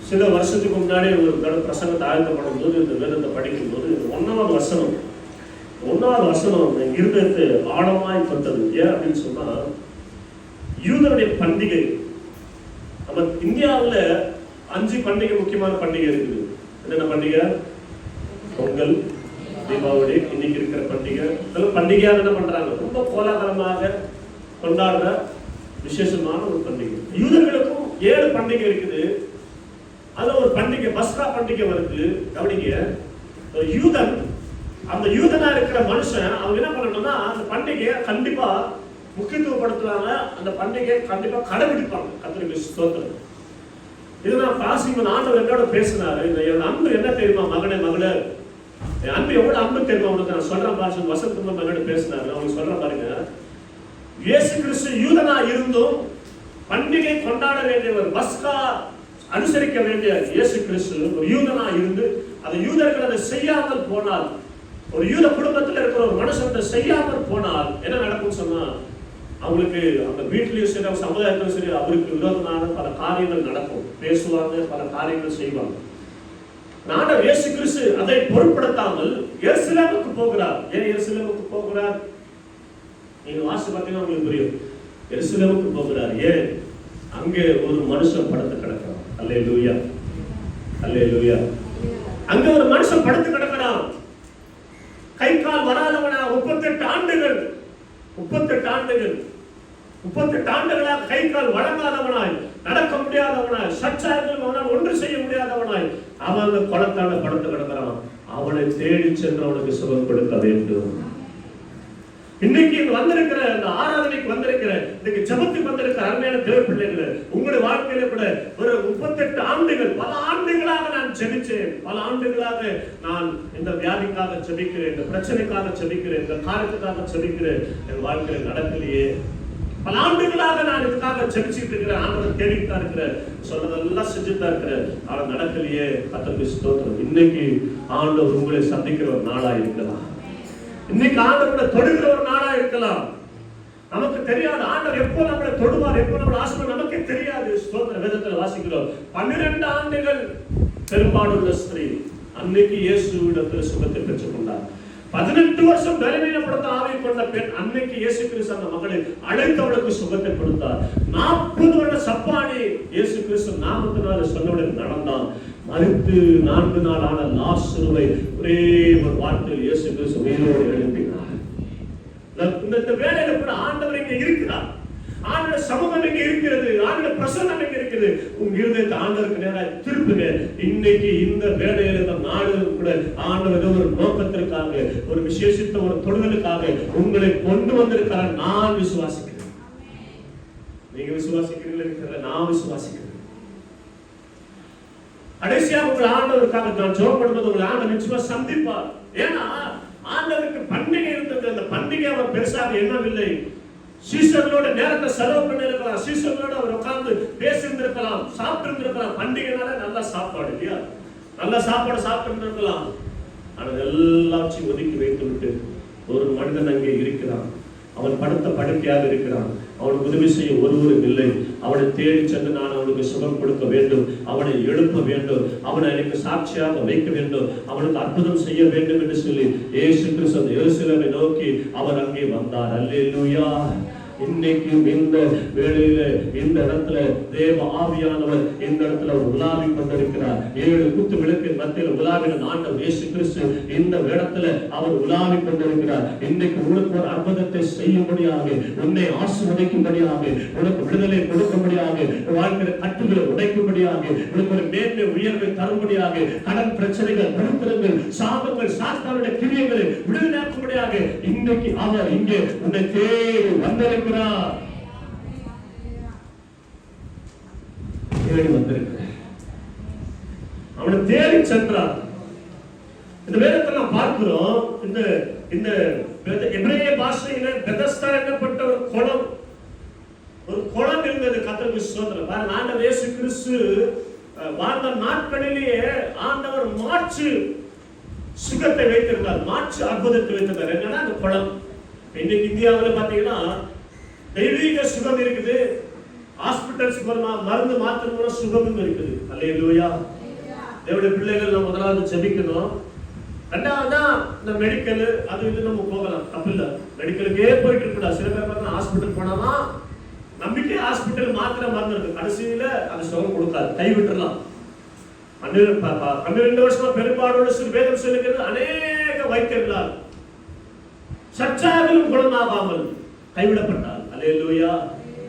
சில வருஷத்துக்கு முன்னாடி ஒரு பிரசங்கத்தை ஆயத்தப்படும் போது இந்த வேதத்தை படிக்கும் போது 1வது வசனம் இருதயத்தை ஆழமாய் தொட்டது. ஏன் அப்படின்னு சொன்னா, யூதருடைய பண்டிகை, நம்ம இந்தியாவில் 5 பண்டிகை முக்கியமான பண்டிகை இருக்குது. என்னென்ன பண்டிகை? பொங்கல், தீபாவளி, இன்னைக்கு இருக்கிற பண்டிகை. இதெல்லாம் பண்டிகையாக என்ன பண்றாங்க? ரொம்ப கோலாகலமாக கொண்டாடுற விசேஷமான ஒரு பண்டிகை. யூதர்களுக்கும் 7 பண்டிகை இருக்குது. அதுல ஒரு பண்டிகை பஸ்கா பண்டிகை வருது. கவனிங்க, யூதன், அந்த யூதனா இருக்கிற மனுஷன் அவங்க என்ன பண்ணணும்னா அந்த பண்டிகையை கண்டிப்பா முக்கியத்துவப்படுத்துவாங்க. அந்த பண்டிகையை கண்டிப்பா கடைபிடிப்பாங்க. கர்த்தருக்கு ஸ்தோத்திரம். இது நான் பாசிங்க ஆண்டவர் என்னோட பேசினாரு. என் அன்பு என்ன தெரியுமா மகனே, மகளே, என் அன்பு எவ்வளவு அன்பு தெரியுமா உனக்கு நான் சொல்றேன் பாருங்க. வசந்தமா மகனோட பேசினாரு. அவங்க சொல்றேன் பாருங்க, இயேசு கிறிஸ்து யூதனா இருந்தும் பண்டிகை கொண்டாட வேண்டியவர், பஸ்கா அனுசரிக்க வேண்டிய இயேசு கிறிஸ்து ஒரு யூதனா இருந்து அந்த யூதர்கள் அதை செய்யாமல் போனால், ஒரு யூத குடும்பத்தில் இருக்கிற ஒரு மனுஷன் அதை செய்யாமல் போனால் என்ன நடக்கும் சொன்னா, அவங்களுக்கு அந்த வீட்லயும் சரி சமுதாயத்திலும் சரி அவருக்கு விரோதமான பல காரியங்கள் நடக்கும். பேசுவாங்க, பல காரியங்கள் செய்வாங்க. ஆண்டவர் இயேசு கிறிஸ்து அதை பொருட்படுத்தாமல் எருசலேமுக்கு போகிறார். ஏன் எருசலேமுக்கு போகிறார்? நீங்க வாசி பார்த்தீங்கன்னா உங்களுக்கு புரியும். எருசலேமுக்கு போகிறார். ஏன்? அங்கே ஒரு மனுஷன் படுத்து கிடக்கிறான். அல்லேலூயா, அல்லேலூயா. அங்க ஒரு மனுஷன் படுத்து கிடக்கிறான். கை கால் வராதவனா 38 ஆண்டுகளாக கை கால் வழங்காதவனாய், நடக்க முடியாதவனாய், சச்சார்கள் அவனால் ஒன்று செய்ய முடியாதவனாய் அவன் குளத்தால படுத்து கிடக்கிறான். அவனை தேடி சென்று அவனுக்கு சுகம் கொடுக்க வேண்டும். இன்னைக்கு வந்திருக்கிற இந்த ஆராதனைக்கு வந்திருக்கிற, இன்னைக்கு ஜெபத்துக்கு வந்திருக்கிற அருமையான தேவ பிள்ளைகளை, உங்களுடைய வாழ்க்கையில கூட ஒரு 38 ஆண்டுகள், பல ஆண்டுகளாக நான் ஜெபிச்சேன். பல ஆண்டுகளாக நான் இந்த வியாதிக்காக ஜெபிக்கிறேன், இந்த பிரச்சனைக்காக ஜெபிக்கிறேன், இந்த காரியத்துக்காக ஜெபிக்கிறேன். என் வாழ்க்கையில நடக்கலையே. பல ஆண்டுகளாக நான் இதுக்காக ஜெபிச்சுட்டு இருக்கிறேன். ஆண்டவர் தேடிட்டு தான் இருக்கிறேன், சொன்னதெல்லாம் செஞ்சுட்டு தான் இருக்கிறேன். ஆனா நடக்கலையே. கர்த்தருக்கு ஸ்தோத்திரம். இன்னைக்கு ஆண்டவர் உங்களை சந்திக்கிற ஒரு நாளா இருக்கலாம். இன்னைக்கு ஆண்டவரை தொடுகிற ஒரு நாளா இருக்கலாம். நமக்கு தெரியாது ஆண்டவர் எப்போ நம்மளை தொடுவார், எப்போ நம்மளை ஆசீர்வாதம் நமக்கே தெரியாது. ஸ்தோத்திர. வேதத்தில் வாசிக்கிறோம், 12 ஆண்டுகள் பெரும்பாடுள்ள ஸ்திரீ அன்னைக்கு இயேசுவிடத்தில் சுகத்தை பெற்றுக் கொண்டார். 18 வருஷம் பலவீனப்படுத்த ஆவி கொண்ட பெண் அன்னைக்கு இயேசு கிறிஸ்து அந்த மகளை அழைத்தவளுக்கு சுகத்தை கொடுத்தார். 40 வருட சப்பானி இயேசு கிறிஸ்து நாமத்தினால சொன்னவுடன் நடந்தான். மரித்து 4 நாள் ஆன லாசருவை ஒரே ஒரு வார்த்தையில் இயேசு கிறிஸ்து உயிரோடு எழுப்பினார். இந்த வேலையில கூட ஆண்டவர் இங்க இருக்கிறார். ஆண்டவர் சமூகம் இங்க இருக்கிறது. ஆண்டவர் பிரசன்னம் இங்க இருக்குது. உங்க இருதயத்தை ஆண்டவருக்கு நேராக திருப்புங்க. இன்னைக்கு இந்த வேலையில இந்த நாடு கூட ஆண்டவர் ஒரு நோக்கத்திற்காக, ஒரு விசேஷித்த ஒரு தொடுதலுக்காக உங்களை கொண்டு வந்திருக்கிறார். நான் விசுவாசிக்கிறேன். நீங்க விசுவாசிக்கிறீங்களா? நான் விசுவாசிக்கிறேன். கடைசியா உங்கள் ஆண்டவருக்காக நான் ஜெபம் பண்ணும்போது உங்கள் ஆண்டவர் நிச்சயமா சந்திப்பார். ஏன்னா ஆண்டவருக்கு பண்டிகை இருந்தது. அந்த பண்டிகை அவர் பெருசாக எண்ணவில்லை. சீசர்களோட நேரத்தை செலவு பண்ணிருக்கலாம், சீசர்களோட அவர் உட்கார்ந்து பேசியிருந்திருக்கலாம், சாப்பிட்டு இருந்திருக்கலாம். பண்டிகைனால நல்ல சாப்பாடு இல்லையா, நல்ல சாப்பாடு சாப்பிட்டு இருக்கலாம். ஆனால் எல்லாத்தையும் ஒதுக்கி வைத்து விட்டு ஒரு மனிதன் அங்கே இருக்கிறான். அவன் படுத்த படுக்கையாக இருக்கிறான். அவனுக்கு உதவி செய்ய ஒருவரும் இல்லை. அவனை தேடி சென்று நான் அவனுக்கு சுகம் கொடுக்க வேண்டும், அவனை எழுப்ப வேண்டும், அவனை எனக்கு சாட்சியாக வைக்க வேண்டும், அவனுக்கு அற்புதம் செய்ய வேண்டும் என்று சொல்லி இயேசு கிறிஸ்து எருசலேமை நோக்கி அவர் அங்கே வந்தார். அல்லேலூயா. இன்னைக்கும் இந்த வேளையில இந்த இடத்துல தேவ ஆவியானவர் இந்த இடத்துல உலாவி கொண்டிருக்கிறார். 7 குத்து விளக்கின் மத்தியில் உலாவின ஆண்டவர் இயேசு கிறிஸ்து இந்த இடத்துல அவர் உலாவி கொண்டிருக்கிறார். இன்னைக்கு உனக்கு ஒரு அற்புதத்தை செய்யும்படியாக, உன்னை ஆசீர்வதிக்கும்படியாக, உனக்கு விடுதலை கொடுக்கும்படியாக, வாழ்க்கையில கட்டுகளை உடைக்கும்படியாக, உனக்கு ஒரு மேன்மை உயர்வை தரும்படியாக, கடன் பிரச்சனைகள், பொருத்தங்கள், சாபங்கள், சாத்தானுடைய கிரியைகளை விடுதலையாக்கும்படியாக இன்றைக்கு அவர் இங்கே உன்னை தேடி வந்திருக்கிறார். தேடி வந்திருக்கிறார். அவனை தேடி சென்றார். இந்த வேதத்தை நாம் பார்க்கிறோம். இந்த எபிரேய பாஷையில பெதஸ்தா என்னப்பட்ட ஒரு குளம் இருந்தது. கர்த்தருக்கு ஸ்தோத்திரம். பாருங்க, ஆண்டவர் இயேசு கிறிஸ்து வாழ்ந்த நாட்களிலேயே ஆண்டவர் மாற்று சுகத்தை வைத்திருந்தார், மாற்று அற்புதத்தை வைத்திருந்தார். என்னன்னா அந்த குளம். இன்னைக்கு இந்தியாவில் பாத்தீங்கன்னா தெய்வீக சுகம் இருக்குது, ஹாஸ்பிட்டல்ஸ் மருந்து மாத்திரம் சுகமும் இருக்குது. அல்லேலூயா. தேவனுடைய பிள்ளைகள் நம்ம முதலாவது ஜெபிக்கணும். ரெண்டாவதா இந்த மெடிக்கல் அது இது நம்ம போகலாம், தப்பு இல்லை. மெடிக்கலுக்கே போயிட்டு இருக்கா. சில பேர் பார்த்தா ஹாஸ்பிட்டல் போனாமா நம்பிக்கை ஹாஸ்பிட்டல் மாத்திரை மருந்து இருக்கு, கடைசியில அது சுகம் கொடுக்காது, கைவிட்டுறலாம். 12 வருஷமா பெரும்பாலோட வேதம் சொல்லுகிறது, அநேக வைத்தியர்களால் சற்றாகிலும் குணமாகாமல் கைவிடப்பட்டார். அல்லேலூயா.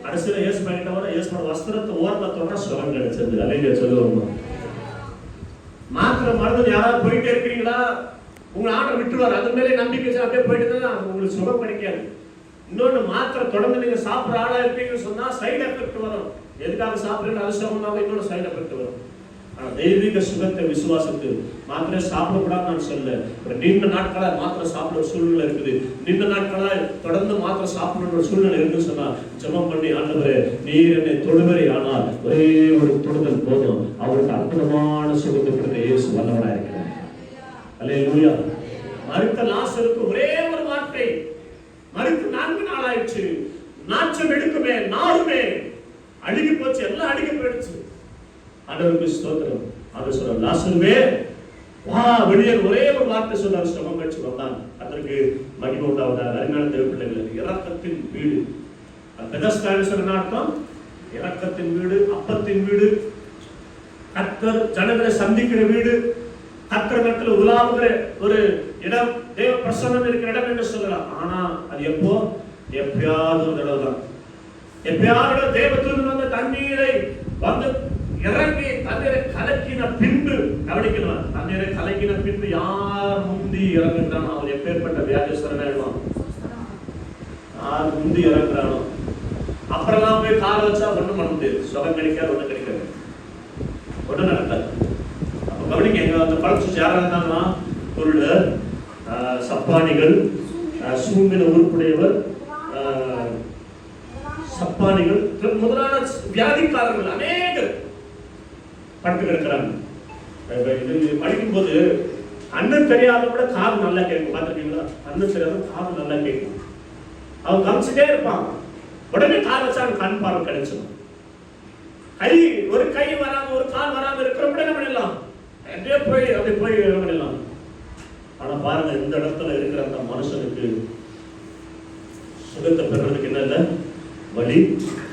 கடைசியில இயேசு பண்ணிட்டவரை இயேசுவோட வஸ்திரத்தை ஓரத்தோட சுகம் கிடைச்சது. அல்லேலூயா சொல்லுவோம். மாத்திரை மருந்து யாராவது போயிட்டே இருக்கிறீங்களா, உங்க ஆண்டவர் விட்டுருவார். அது மேலே நம்பிக்கை அப்படியே போயிட்டு தான் உங்களுக்கு சுகம் கிடைக்காது. இன்னொன்று, மாத்திரை தொடர்ந்து நீங்க சாப்பிட்ற ஆளா இருப்பீங்கன்னு சொன்னா சைடு எஃபெக்ட் வரும். எதுக்காக சாப்பிடுறது அவசியமாக இன்னொரு சைடு எஃபெக்ட் வரும். ஆனா தெய்வீக சுகத்தை விசுவாசத்து மாத்திரை சாப்பிடக்கூடாது நான் சொல்ல. நீண்ட நாட்களா மாத்திரை சாப்பிடுற சூழ்நிலை இருக்குது, நீண்ட நாட்களா தொடர்ந்து மாத்திரை சாப்பிடுற சூழ்நிலை இருக்குன்னு சொன்னா ஜெபம் பண்ணி, ஆண்டவரே நீர் என்னை தொழுவரை, ஆனால் ஒரே ஒரு தொடுதல் போதும், அவருக்கு அற்புதமான சுகத்தை கொடுக்க இயேசு வல்லவனா இருக்கிறார். அல்லேலூயா. மரித்த லாசருக்கு ஒரே ஒரு வார்த்தை, மரித்து 4 நாள் ஆயிடுச்சு, நாச்சம் எடுக்குமே, நாருமே அழுகி போச்சு, எல்லாம் அழுகி போயிடுச்சு. ஆண்டவருக்கு ஸ்தோத்திரம். அவர் சொல்றார், லாசருவே வா வெளியே. ஒரே ஒரு வார்த்தை சொன்னார், சுகம் கழிச்சு வந்தான். அதற்கு மகிமை உண்டாவதாக. அருமையான தேவ பிள்ளைகள், இரக்கத்தின் வீடு. பெதஸ்தான்னு சொன்ன அர்த்தம் இரக்கத்தின் வீடு, அப்பத்தின் வீடு, கர்த்தர் ஜனங்களை சந்திக்கிற வீடு, கர்த்தர் இடத்துல உலாவுகிற ஒரு இடம், தேவ பிரசன்னம் இருக்கிற இடம் என்று சொல்லலாம். ஆனா அது எப்போ? எப்பயாவது ஒரு தடவை தான். எப்பயாவது தேவதூதன் வந்து தண்ணீரை வந்து இறங்கி தண்ணீரை கலக்கின பின்பு கவனிக்கணும். தண்ணீரை கலக்கின பின்பு யார் முந்தி இறங்குகிறானோ அவர் எப்பேற்பட்ட வியாதிஸ்வரன் ஆயிடுவான். யார் முந்தி இறங்குறானோ அப்புறம்லாம் போய் கால வச்சா ஒண்ணும் பண்ண முடியாது, சுகம் கிடைக்காது, ஒண்ணு கிடைக்காது, ஒண்ணு நடக்காது. அப்ப கவனிக்க, எங்க அந்த பழச்சு யாரா இருந்தாங்கன்னா பொருள் சப்பானிகள், சூம்பின உறுப்புடையவர், சப்பானிகள் முதலான வியாதிக்காரர்கள் அநேகர் படுத்து கிடக்கிறாங்க. படிக்கும் போது அண்ணன் தெரியாத கூட காது நல்லா கேட்கும். பார்த்துருக்கீங்களா? அண்ணன் தெரியாத காது நல்லா கேட்கும். அவங்க கமிச்சுட்டே இருப்பாங்க. உடனே கால் வச்சா கண் பார்வை கிடைச்சிடும். ஒரு கை வராம ஒரு கால் வராம இருக்கிற என்ன பண்ணிடலாம், அப்படி போய் என்ன பண்ணிடலாம். ஆனா பாருங்க, இந்த இடத்துல இருக்கிற அந்த மனுஷனுக்கு சுகத்தை பெறுறதுக்கு என்ன இல்லை, வழி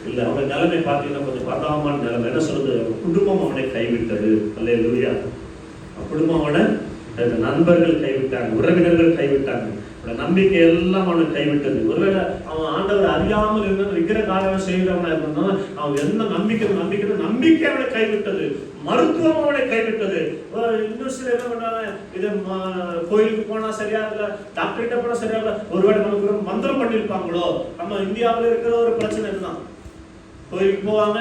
இல்லை. அவன் நிலைமை பார்த்தீங்கன்னா கொஞ்சம் பதாமான நிலைமை. என்ன சொல்றது, குடும்பம் அவனை கைவிட்டது. அல்லேலூயா. குடும்பம் அவனை, நண்பர்கள் கைவிட்டாங்க, உறவினர்கள் கைவிட்டாங்க, நம்பிக்கை எல்லாம் அவனை கைவிட்டது. ஒருவேளை அவன் ஆண்டவர் அறியாமல் இருந்த விக்கிர காரியம் செய்கிறவனா இருந்தா அவன் என்ன நம்பிக்கை அவனை கைவிட்டது. மருத்துவம் அவனை கைவிட்டது. இன்னும் சில என்ன பண்றாங்க, இது கோயிலுக்கு போனா சரியா இல்லை, டாக்டர்கிட்ட போனா சரியா இல்லை, ஒருவேளை நமக்கு மந்திரம் பண்ணிருப்பாங்களோ. நம்ம இந்தியாவில் இருக்கிற ஒரு பிரச்சனை இதுதான். கோயிலுக்கு போவாங்க,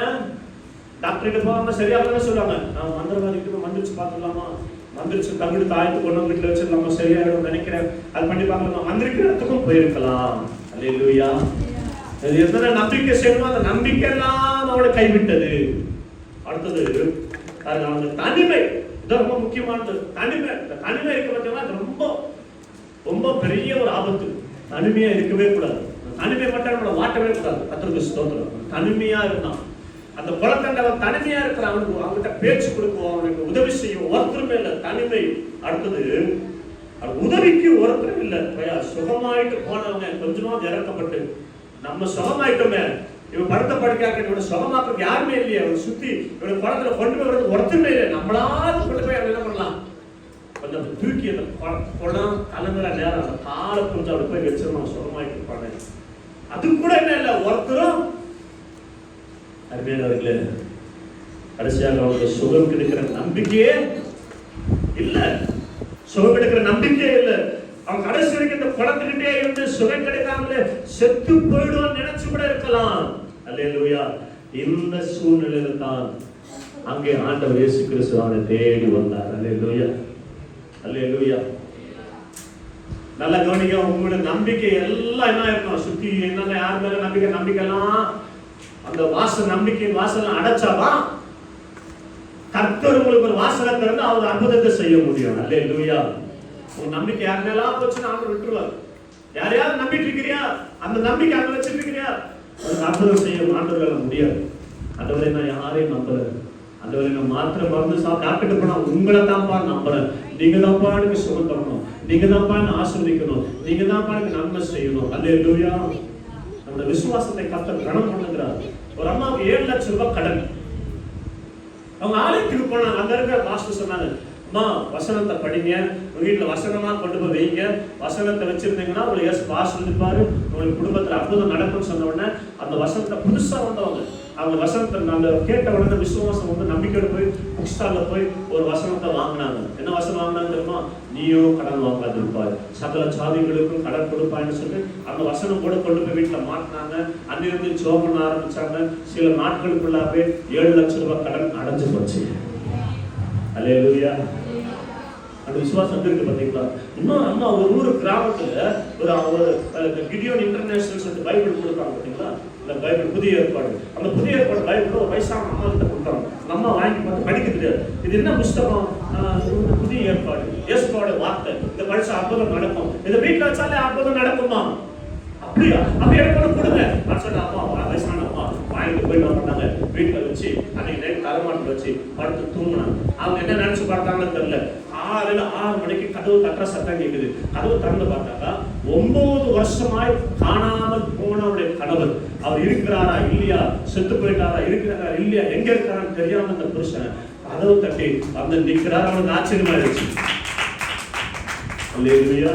டாக்டர்கிட்ட போவாங்க, சரியா இல்லைன்னு சொல்லுவாங்க. நான் மந்திரவாதிக்கு மந்திரிச்சு பார்த்துடலாமா, மந்திரிச்சு தமிழ் தாய்த்து கொண்டு வீட்டில் வச்சு நம்ம சரியாயிடும் நினைக்கிறேன், அது பண்ணி பார்க்கலாம். மந்திரிக்கிற இடத்துக்கும் போயிருக்கலாம். அல்லேலூயா. எத்தனை நம்பிக்கை செய்யணுமோ அந்த நம்பிக்கை எல்லாம் அவளை கைவிட்டது. அடுத்தது அந்த தனிமை. இது ரொம்ப முக்கியமானது. தனிமை. இந்த தனிமை இருக்க பார்த்தீங்கன்னா ரொம்ப ரொம்ப பெரிய ஒரு ஆபத்து. தனிமையா இருக்கவே கூடாது. தனிமை மட்டும் நம்மளை வாட்டவே கூடாது. கர்த்தருக்கு ஸ்தோத்திரம். தனிமையா இருந்தான் அந்த குலத்தண்டவன் தனிமையா இருக்கிற அவன்கிட்ட பேச்சு கொடுக்கும், அவனுக்கு உதவி செய்யும், ஒருத்தருமே இல்லை. தனிமை. அடுத்தது உதவிக்கு ஒருத்தரும் இல்லை. சுகமாயிட்டு போனவங்க கொஞ்சமாவது இறக்கப்பட்டு நம்ம சுகமாயிட்டோமே, இவன் படுத்த படுக்காக்க இவனை சுகமாக்குறது யாருமே இல்லையே, அவனை சுத்தி இவனை படத்துல கொண்டு போய் வர்றது ஒருத்தருமே இல்லை. நம்மளாவது கொண்டு போய் அவன் என்ன பண்ணலாம், கொஞ்சம் தூக்கி அந்த குளம் கலங்குற நேரம் அந்த காலை கொஞ்சம் அப்படி போய் வச்சிருந்தோம், சுகமாயிட்டு இருப்பாங்க. அது கூட என்ன இல்லை, ஒருத்தரும் அருமையானவர்களே, கடைசியாக அவனுக்கு சுகம் கிடைக்கிற நம்பிக்கையே இல்ல, சுகம் கிடைக்கிற நம்பிக்கையே இல்லை. அவன் கடைசி வரைக்கும் இந்த குளத்துக்கிட்டே இருந்து சுகம் கிடைக்காமலே செத்து போயிடுவான்னு நினைச்சு கூட இருக்கலாம். அல்லேலூயா. இந்த சூழ்நிலையில தான் அங்கே ஆண்டவர் இயேசு கிறிஸ்து அவனை தேடி வந்தார். அல்லேலூயா, அல்லேலூயா. நல்லா கவனிக்க, உங்களோட நம்பிக்கை எல்லாம் என்ன இருக்கணும், சுத்தி என்ன யார் மேல நம்பிக்கை எல்லாம் அந்த வாசல், நம்பிக்கையின் வாசல் அடைச்சாதான் கர்த்தர் உங்களுக்கு ஒரு வாசலை திறந்து அவர் அற்புதத்தை செய்ய முடியும். அல்லேலூயா. உன் நம்பிக்கை யார் மேலாம் போச்சுன்னா ஆண்டவர் விட்டுருவார். யாரையாவது நம்பிட்டு இருக்கிறியா, அந்த நம்பிக்கை அங்க வச்சிட்டு இருக்கிறியா, அதுக்கு அற்புதம் செய்ய ஆண்டவரால முடியாது. ஆண்டவரே நான் யாரையும் நம்பல, ஆண்டவரே நான் மாத்திரை மருந்து டாக்டர் போனா உங்களை தான்ப்பா நம்புறேன், நீங்க தான்ப்பா எனக்கு சுகம் தரணும், நீங்க தான்ப்பா என்ன ஆசீர்வதிக்கணும், நீங்க தான்ப்பா எனக்கு நன்மை செய்யணும். அல்லேலூயா. நம்முடைய விசுவாசத்தை கர்த்தர் கணம் பண்ணுகிறார். ஒரு அம்மாவுக்கு 7 லட்சம் ரூபாய் கடன். அவங்க ஆலயத்துக்கு போனாங்க. அங்க இருக்கிற பாஸ்டர் சொன்னாங்க, அம்மா வசனத்தை படிங்க, உங்க வீட்டுல வசனமா கொண்டு போய் வைங்க, வசனத்தை வச்சிருந்தீங்கன்னா உங்களுக்கு ஏசு ஆசீர்வதிப்பாரு, உங்களுக்கு குடும்பத்துல அற்புதம் நடக்கும்னு சொன்ன உடனே அந்த வசனத்தை புதுசா வந்தவங்க அவங்க வசனத்தை நாங்க கேட்ட உடனே விசுவாசம் வந்து நம்பிக்கையோட போய் புக் ஸ்டால்ல போய் ஒரு வசனத்தை வாங்கினாங்க. என்ன வசனம் வாங்கினாங்க தெரியுமா, நீயோ கடன் வாங்காதிருப்பாய், சகல சாதிகளுக்கும் கடன் கொடுப்பாய்ன்னு சொல்லி அந்த வசனம் கூட கொண்டு போய் வீட்டுல மாட்டினாங்க. அன்னிலிருந்து ஜெபம் பண்ண ஆரம்பிச்சாங்க. சில நாட்களுக்குள்ளாவே 7 லட்சம் ரூபாய் கடன் அடைஞ்சு போச்சு. அல்லேலூயா. அந்த விசுவாசம் இருக்கு பாத்தீங்களா. இன்னும் அம்மா ஒரு ஊர் கிராமத்துல ஒரு கிடியோன் இன்டர்நேஷனல் சொல்லிட்டு பைபிள் கொடுப்பாங்க பாத்தீங்களா, இந்த பைபிள் புதிய ஏற்பாடு. அந்த புதிய ஏற்பாடு பைபிள் ஒரு வயசான அம்மா கிட்ட கொடுத்தாங்க. நம்ம வாங்கி பார்த்து படிக்க தெரியாது. இது என்ன புஸ்தகம், புதிய ஏற்பாடு, இயேசுவோட வார்த்தை, இந்த படிச்ச அற்புதம் நடக்கும், இந்த வீட்டுல வச்சாலே அற்புதம் நடக்குமா, அப்படியா, அப்படி எனக்கு கொடுங்க. அம்மா வயசான அம்மா வாங்கிட்டு போய் என்ன பண்ணாங்க, வீட்டுல வச்சு அன்னைக்கு நைட் தலைமாட்டில் வச்சு படுத்து தூங்கினாங்க. அவங்க என்ன நினைச்சு பார்த்தாங்கன்னு தெரியல. காலையில 6 மணிக்கு கதவு தட்டுற சத்தம் கேட்குது. கதவு திறந்து பார்த்தாக்கா 9 வருஷமாய் காணாமல் போனவருடைய கணவர், அவர் இருக்கிறாரா இல்லையா, செத்து போயிட்டாரா இருக்கிறாரா இல்லையா, எங்க இருக்கிறான்னு தெரியாம அந்த புருஷன் கதவு தட்டி வந்து நிற்கிறார். அவனுக்கு ஆச்சரியமா இருந்துச்சு. அல்லேலூயா.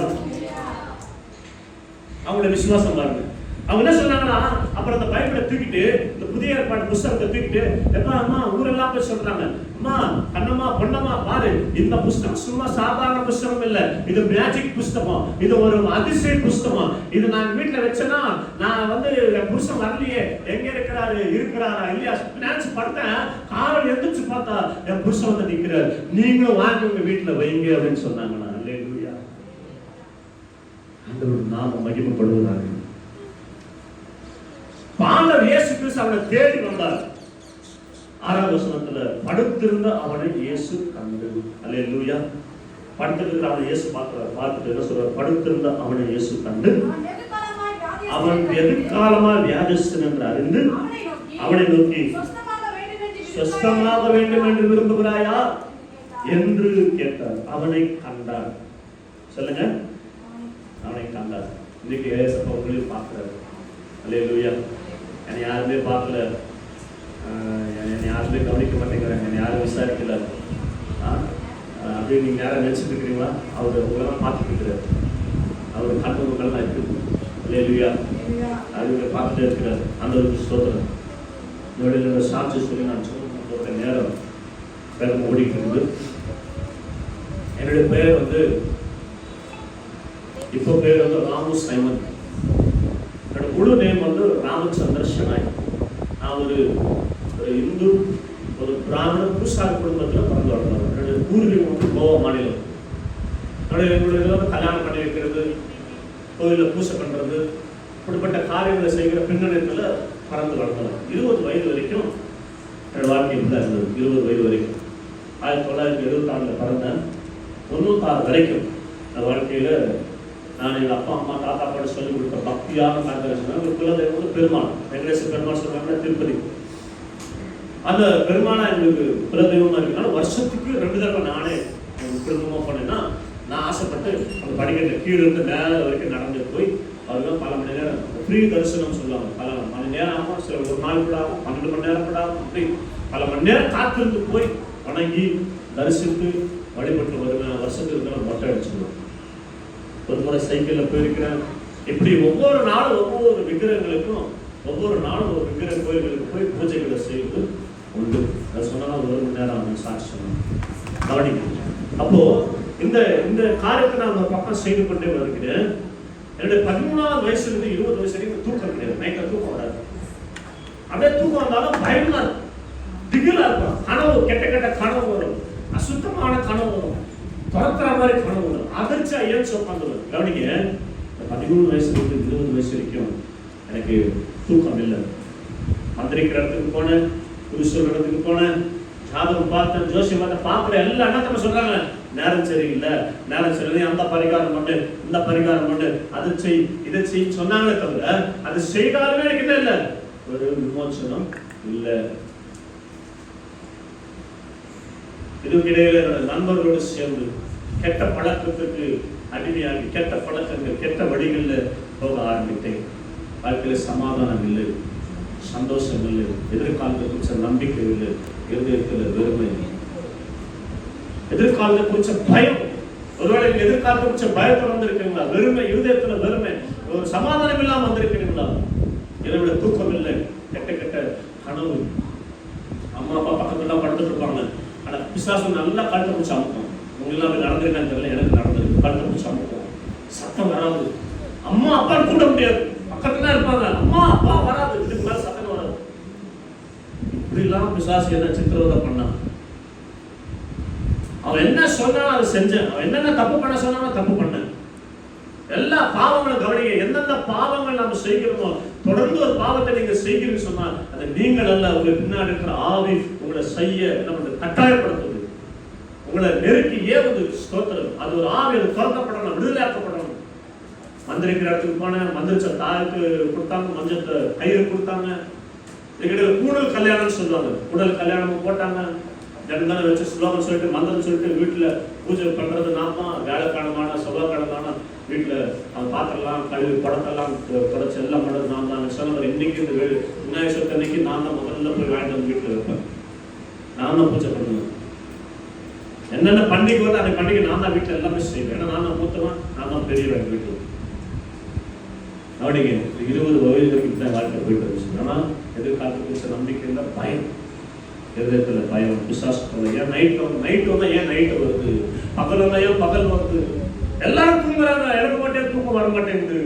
அவங்களுடைய விசுவாசம் பாருங்க. அவங்க என்ன சொன்னாங்கன்னா, அப்புறம் அந்த பைபிளை தூக்கிட்டு, இந்த புதிய ஏற்பாடு புஸ்தகத்தை தூக்கிட்டு, எப்பா அம்மா ஊரெல்லாம் போய் சொல்றாங்க, அம்மா கண்ணம்மா பொண்ணம்மா பாரு, இந்த புஸ்தகம் சும்மா சாதாரண புஸ்தகம் இல்ல, இது மேஜிக் புஸ்தகம், இது ஒரு அதிசய புஸ்தகம், இது நான் வீட்டுல வச்சேன்னா நான் வந்து என் புருஷன் வரலையே, எங்க இருக்கிறாரா இல்லையா நினைச்சு படுத்தேன், காலையில் எந்திரிச்சு பார்த்தா என் புருஷன் வந்து நிற்கிறார், நீங்களும் வாங்கி உங்க வீட்டுல வைங்க அப்படின்னு சொன்னாங்க. அல்லேலூயா. ஆண்டவர் நாம மகிமைப்படுவதாக. பாண்டவர் இயேசு கிறிஸ்து அவனை தேடி வந்தார். 6வது வசனத்துல படுத்திருந்த அவனை இயேசு கண்டு. அல்லேலூயா. படுத்திருந்த அவனை இயேசு பார்த்துட்டு என்ன சொல்றார், படுத்திருந்த அவனை இயேசு கண்டு அவன் எதிர்காலமா வியாதிஸ்தன் என்று அறிந்து அவனை நோக்கி சுஸ்தமாக வேண்டும் என்று விரும்புகிறாயா என்று கேட்டார். அவனை கண்டார். சொல்லுங்க, அவனை கண்டார். இன்னைக்கு ஏசப்பா உங்களையும் பார்க்கிறாரு. அல்லேலூயா. என்னை யாருமே பார்க்கல, என்னை யாருமே கவனிக்க மாட்டேங்கிறாங்க, என்னை யாரும் விசாரிக்கல அப்படின்னு நீங்க யாரும் நினைச்சிட்டு இருக்கிறீங்களா? அவர் உங்களெல்லாம் பார்த்துட்டு இருக்கிறார். அவர் கண்ணுங்களெல்லாம் இருக்குது. அல்லேலூயா. அவங்க பார்த்துட்டே இருக்கிறார். அந்த ஒரு ஸ்தோத்திரம். என்னுடைய சாட்சி சொல்லி நான் சொல்ல நேரம் வேகம் ஓடிக்கிறது. என்னுடைய பெயர் வந்து இப்போ பேர் வந்து ராமு சைமன். என்னோட முழு நேம் வந்து ராமச்சந்திர ஷனாய். நான் ஒரு இந்து, ஒரு பிராமண பூசாரி குடும்பத்தில் பிறந்து வளர்ந்தவன். என்னுடைய பூர்வீகம் வந்து கோவா மாநிலம். என்னுடைய கல்யாணம் பண்ணி வைக்கிறது, கோயிலில் பூசை பண்ணுறது, இப்படிப்பட்ட காரியங்களை செய்கிற பின்னணியத்தில் பறந்து வளர்ந்தவன். 20 வயது வரைக்கும் என்னோட வாழ்க்கை இப்படி தான் இருந்தது. 20 வயது வரைக்கும் 1974 பிறந்தேன். 96 வரைக்கும் அந்த வாழ்க்கையில் நான் எங்கள் அப்பா அம்மா தாத்தா பாட்டு சொல்லிக் கொடுத்த பக்தியான காங்கிரஸ் ஒரு குலதெய்வம் வந்து பெருமாள், வெங்கடேச பெருமாள் சொல்றாங்க திருப்பதி. அந்த பெருமாளா எங்களுக்கு குலதெய்வமா இருக்கு. வருஷத்துக்கு 2 தடவை நானே குடும்பமாக போனேன்னா நான் ஆசைப்பட்டு அந்த படிக்கட்டில் கீழே இருந்து மேலே வரைக்கும் நடந்து போய் அவருக்கு பல மணி நேரம் ஃப்ரீ தரிசனம் சொல்லுவாங்க. பல மணி நேரம் ஆகும், சில ஒரு நாள் கூட ஆகும், 12 மணி நேரம் கூட ஆகும். அப்படி பல மணி நேரம் காத்திருந்து போய் வணங்கி தரிசித்து வழிபட்டு வருவேன். வருஷத்துக்கு நான் மொட்டை அடிச்சுடுவேன். ஒரு முறை சைக்கிளில் போயிருக்கிறேன். இப்படி ஒவ்வொரு நாளும் ஒவ்வொரு விக்கிரகங்களுக்கும் ஒவ்வொரு நாளும் ஒரு விக்கிரக கோயில்களுக்கு போய் பூஜைகளை செய்வது உண்டு. அதை சொன்னால் 1 மணி நேரம் அவங்க சாட்சி சொன்னாங்க. கவனிக்க. அப்போ இந்த இந்த காரியத்தை நான் அந்த பக்கம் செய்து கொண்டே வருகிறேன். என்னுடைய 13வது வயசுலேருந்து 20 வயசு வரைக்கும் தூக்கம் கிடையாது. நைட்டில் தூக்கம் வராது. அப்படியே தூக்கம் வந்தாலும் பயமா இருக்கும், திகிலா இருக்கும். கனவு, கெட்ட கெட்ட கனவு வரும், அசுத்தமான கனவு வரும், துரத்துற மாதிரி கனவு வரும். அதிர்ச்சியா ஏன் உட்காந்துருவேன். கவனிங்க, 13 வயசுலேருந்து 20 வயசு வரைக்கும் எனக்கு தூக்கம் இல்லை. மந்திரிக்கிற இடத்துக்கு போனேன், புருஷர் இடத்துக்கு போனேன், ஜாதகம் பார்த்தேன், ஜோசியம் பார்த்தேன், பார்க்குற எல்லாம் என்ன சொல்றாங்க, நேரம் சரியில்லை, நேரம் சரியில்லை, அந்த பரிகாரம் பண்ணு, இந்த பரிகாரம் பண்ணு, அதை செய், இதை செய் சொன்னாங்களே தவிர அது செய்தாலுமே எனக்கு என்ன இல்லை, ஒரு விமோசனம் இல்லை. இதுக்கிடையில நண்பர்களோடு சேர்ந்து கெட்ட பழக்கத்துக்கு அடிமையாகி கெட்ட பழக்கங்கள் கெட்ட வழிகளில் போக ஆரம்பித்தேன். வாழ்க்கையில் சமாதானம் இல்லை, சந்தோஷம் இல்லை, எதிர்காலத்தை குறிச்ச நம்பிக்கை இல்லை, இருதயத்தில் வெறுமை, எதிர்காலத்தை குறிச்ச பயம். ஒருவேளை எதிர்காலத்தை குறிச்ச பயத்தை வந்திருக்கீங்களா? வெறுமை, இருதயத்துல வெறுமை, ஒரு சமாதானம் இல்லாம வந்திருக்கிறீங்களா? இரவுல தூக்கம் இல்லை, கெட்ட கெட்ட கனவு. அம்மா அப்பா பக்கத்துல படுத்துட்டு இருப்பாங்க, ஆனா பிசாசு நல்லா கழுத்தை பிடிச்சி அமுக்கும். உங்களுக்கு அப்படி நடந்திருக்கான்னு தெரியல, எனக்கு நடந்திருக்கு. கழுத்தை பிடிச்சி அமுக்கும், சத்தம் வராது. அம்மா அப்பா கூட முடியாது, பக்கத்துல இருப்பாங்க, அம்மா அப்பா வராது, இதுக்கு மேல சத்தம் வராது. இப்படி எல்லாம் பிசாசு என்ன சித்திரவதை பண்ணான். அவன் என்ன சொன்னாலும் அதை செஞ்சேன். அவன் என்னென்ன தப்பு பண்ண சொன்னாலும் தப்பு பண்ணேன். எல்லா பாவங்களும் கவனிங்க. எந்தெந்த பாவங்கள் நம்ம செய்கிறோமோ, தொடர்ந்து ஒரு பாவத்தை நீங்க செய்கிறீங்கன்னு சொன்னா அதை நீங்கள் அல்ல, உங்க பின்னாடி இருக்கிற ஆவி உங்களை செய்ய நம்ம கட்டாயப்படுத்துது, உங்களை நெருக்கி ஏவுது. ஸ்தோத்திரம். அது ஒரு ஆவி, அது துறக்கப்படணும், விடுதலையாக்கப்படணும். மந்திரிக்கிற இடத்துக்கு போனேன், மந்திரிச்ச தாய்க்கு கொடுத்தாங்க, மஞ்சத்தை கயிறு கொடுத்தாங்க. இதுக்கிட்ட கூடல் கல்யாணம்னு சொல்லுவாங்க. கூடல் கல்யாணம் போட்டாங்க. ஜனங்களை வச்சு ஸ்லோகம் சொல்லிட்டு மந்திரம் சொல்லிட்டு வீட்டில் பூஜை பண்ணுறது நான் தான். வேலைக்கிழமான செவ்வாய்க்கிழமான வீட்டில் அந்த பாத்திரம்லாம் கழுவி படத்தெல்லாம் தொடச்சி எல்லாம் பண்ணுறது நான் தான். சொன்னவர் இன்னைக்கு இந்த விநாயகர் சதுர்த்தி அன்னைக்கு நான் தான் முதல்ல போய் வாங்கிட்டு வந்து வீட்டில் வைப்பேன், நான் தான் பூஜை பண்ணுவேன். என்னென்ன பண்டிகை வந்து அந்த பண்டிகை நான் தான் வீட்டில் எல்லாமே செய்வேன். ஏன்னா நான் தான் மூத்தவன், நான் தான் பெரியவன் வீட்டில். அப்படிங்க 20 வயது வரைக்கும் தான் வாழ்க்கை போயிட்டு இருந்துச்சு. ஆனால் எதிர்காலத்துக்கு நம்பிக்கை இல்லை, பயம், இருதயத்தில் பயம், பிசாசு. ஏன் நைட்டு வந்து ஏன் நைட்டு வருது, பகல் வந்தா ஏன் பகல் வருது? எல்லாரும் தூங்குறாங்க, எனக்கு மட்டும் தூக்கம் வர மாட்டேங்குது.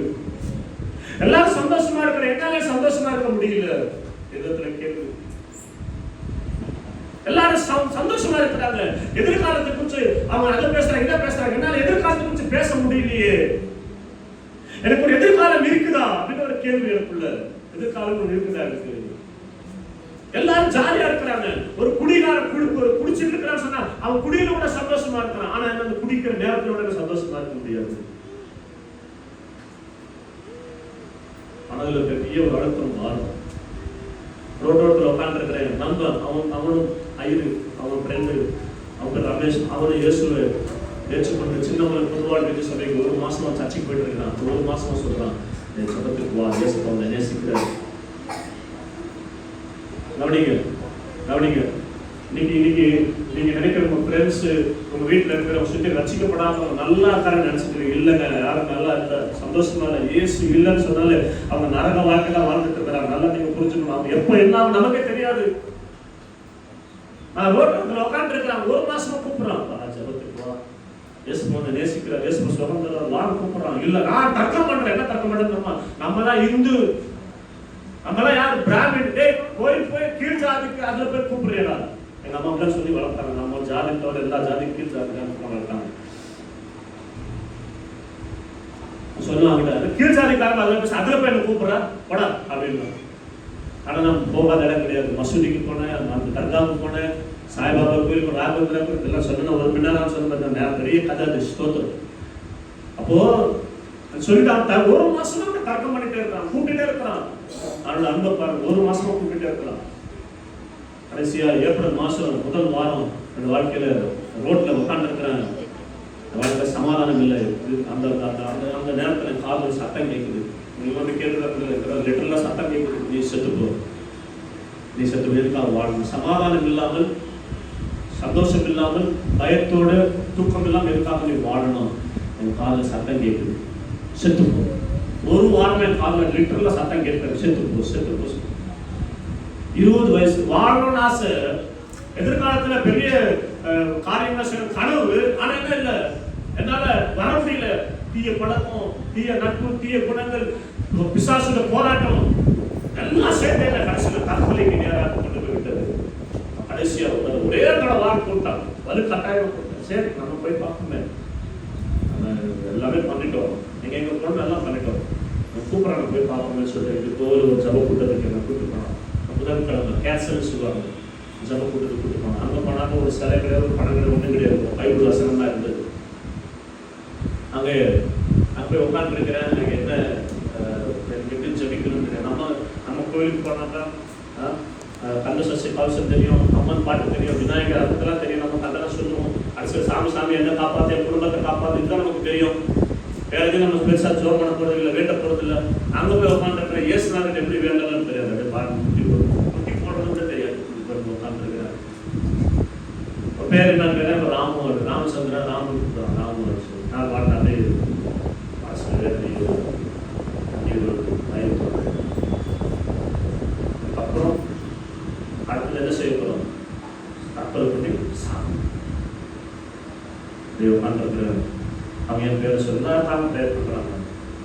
எல்லாரும் சந்தோஷமா இருக்கிற, என்னாலே சந்தோஷமா இருக்க முடியல. இருதயத்துல கேள்வி. எல்லாரும் சந்தோஷமா இருக்கிறாங்க, எதிர்காலத்தை குறிச்சு அவங்க அதை பேசுறாங்க, இதை பேசுறாங்க, என்னால எதிர்காலத்தை குறிச்சு பேச முடியலையே. எனக்கு ஒரு எதிர்காலம் இருக்குதா அப்படின்னு ஒரு கேள்வி எனக்குள்ள. எதிர்காலம் ஒன்று இருக்குதா? இருக்கு. எல்லாரும் ஜாலியா இருக்கிறாங்க. ஒரு குடிகாரன் குடிச்சிட்டு இருக்கிறான்னு சொன்னா அவன் குடியில கூட சந்தோஷமா இருக்கிறான். ஆனா அந்த குடிக்கிற நேரத்தோட சந்தோஷமா இருக்க முடியாது. மனதில் பெரிய ஒரு அழுத்தம் மாறும். ரோட்டோரத்தில் உட்கார்ந்து இருக்கிறேன் நண்பன், அவனும் ஐயரு, அவன் ஃப்ரெண்டு, அவங்க ரமேஷ், அவனும் இயேசுவை ஏற்றுக்கொண்டு சின்னவங்களை பொதுவாழ்வு சபைக்கு 1 மாசமா சர்ச்சைக்கு போயிட்டு இருக்கிறான். 1 மாசமா சொல்றான், என் சபத்துக்கு வா, இயேசு அவனை நேசிக்கிறார். கவனிங்க. இன்னைக்கு நீங்க நினைக்கிற உங்க ஃப்ரெண்ட்ஸ், உங்க வீட்டில் இருக்கிறவங்க சுற்றி ரசிக்கப்படாம நல்லா இருக்காருன்னு நினைச்சிட்டு இல்லைங்க, யாரும் நல்லா இல்லை, சந்தோஷமா இல்லை. இயேசு இல்லைன்னு சொன்னாலே அவங்க நரக வாழ்க்கையில வாழ்ந்துட்டு இருக்கிறாங்க. நல்லா நீங்க புரிஞ்சுக்கணும். அவங்க எப்போ என்ன நமக்கே தெரியாது. நான் ரோட்டில் உட்காந்து இருக்கிறான், 1 மாசமா கூப்பிடுறான், ஜபத்துக்கு வா, இயேசு போன நேசிக்கிறார், இயேசு சுகந்தரம் வாங்க கூப்பிடுறான். இல்ல நான் தர்க்கம் பண்றேன். என்ன தர்க்கம் பண்றது? நம்ம தான் இந்து, நம்மளாம் யாரு பிராமின், போய் கீழ் ஜாதிக்கு அதுல போய் கூப்பிடுறா. எங்க அம்மா தான் சொல்லி வளர்த்தாங்க, நம்ம ஜாதி தவிர எல்லா ஜாதிக்கும் கீழ் ஜாதிக்காக வளர்த்தாங்க. சொல்லுவாங்க கீழ் ஜாதிக்காக அதுல போய் என்ன கூப்பிடுறா போடா அப்படின்னு. ஆனா நான் போகாத இடம் கிடையாது. மசூதிக்கு போனேன், அந்த தர்காவுக்கு போனேன், சாய்பாபா கோயிலுக்கு, ராகவேந்திரா கோயில், இதெல்லாம் சொன்னா 1 மணி நேரம் சொன்ன பெரிய கதை. அது ஸ்தோத்திரம். அப்போ சொல்லிட்டு 1 மாசமா தர்க்கம் பண்ணிட்டே இருக்கான், கூப்பிட்டுட்டே இருக்கிறான். அவனோட அன்பை பாருங்க, 1 மாசமா கூப்பிட்டுட்டே இருக்கலாம். கடைசியா ஏப்ரல் மாசம் முதல் வாரம் அந்த வாழ்க்கையில ரோட்ல உட்கார்ந்து இருக்கிறேன். வாழ்க்கை சமாதானம் இல்லை. அந்த அந்த அந்த நேரத்தில் காதல் சத்தம் கேட்குது. நீங்கள் வந்து கேட்குற லெட்டர்ல சத்தம் கேட்குது, நீ செத்துப்போ, நீ செத்து போயிருக்காக வாழணும். சமாதானம் இல்லாமல், சந்தோஷம் இல்லாமல், பயத்தோடு தூக்கம் இல்லாமல் இருக்காக நீ வாழணும். என் காதல் சத்தம் கேட்குது, செத்துப்போ. ஒரு வாரம் என் காதல் லிட்டர்ல சத்தம் கேட்குறது, செத்துப்போ செத்துப்போ. 20 வயசு வாழணும்னு ஆசை, எதிர்காலத்துல பெரிய காரியங்கள் செய்யணும் கனவு. ஆனா என்ன இல்லை, என்னால வர முடியல. தீய பழக்கம், தீய நட்பு, தீய குணங்கள், பிசாசுல போராட்டம் எல்லாம் சேர்த்தே கடைசியில் தற்கொலைக்கு நேராக கொண்டு போய்விட்டது. கடைசியா ஒரே தடவை வாக்கு போட்டான், வலு கட்டாயம் போட்டேன். சரி நம்ம போய் பார்ப்போமே, எல்லாமே பண்ணிட்டோம், நீங்க எங்க பொண்ணு எல்லாம் பண்ணிட்டோம், கூப்பிட்றாங்க போய் பார்ப்போமே சொல்லிட்டு ஒரு ஜப கூட்டத்துக்கு என்ன கூப்பிட்டு போனோம். புதன்கிழமை கேன்சர்னு சொல்லுவாங்க, ஜப கூட்டத்துக்கு கூப்பிட்டு போனோம். அங்கே போனாக்க ஒரு சிலை கிடையாது, ஒரு படம் கிடையாது, ஒன்றும் கிடையாது, பைபிள் வசனம் தான் இருந்தது. அங்கே போய் உட்காந்துருக்கிறேன். எனக்கு என்ன எப்படி ஜபிக்கணும்னு நம்ம கோயிலுக்கு போனாக்கா கந்த சசி கவசம் தெரியும், அம்மன் பாட்டு தெரியும், விநாயகர் அதுக்கெல்லாம் தெரியும், நம்ம கதெல்லாம் சொல்லுவோம். அடுத்த சாமி என்ன காப்பாற்ற, என் குடும்பத்தை காப்பாற்று, இதுதான் நமக்கு தெரியும். வேற எதுவும் நம்ம பெருசாக ஜோம் பண்ண போகிறது இல்லை, வேண்ட போகிறது இல்லை. அங்கே போய் உட்காந்துருக்கிற ஏசுனாங்க எப்படி வேண்டலன்னு தெரியாது, அப்படியே பாட்டு முட்டி போடுறது கூட தெரியாது. உட்காந்துருக்கிறேன். பேர் என்ன, ராமச்சந்திரன், ராமு நான் பாட்டாலே அப்புறம் அடுத்தது என்ன செய்ய போறோம், தற்கொலை பண்ணி சாமி உட்காந்துருக்கிறேன். அவங்க என் பேரை சொல்லி தான் பேர் பண்ணுறாங்க,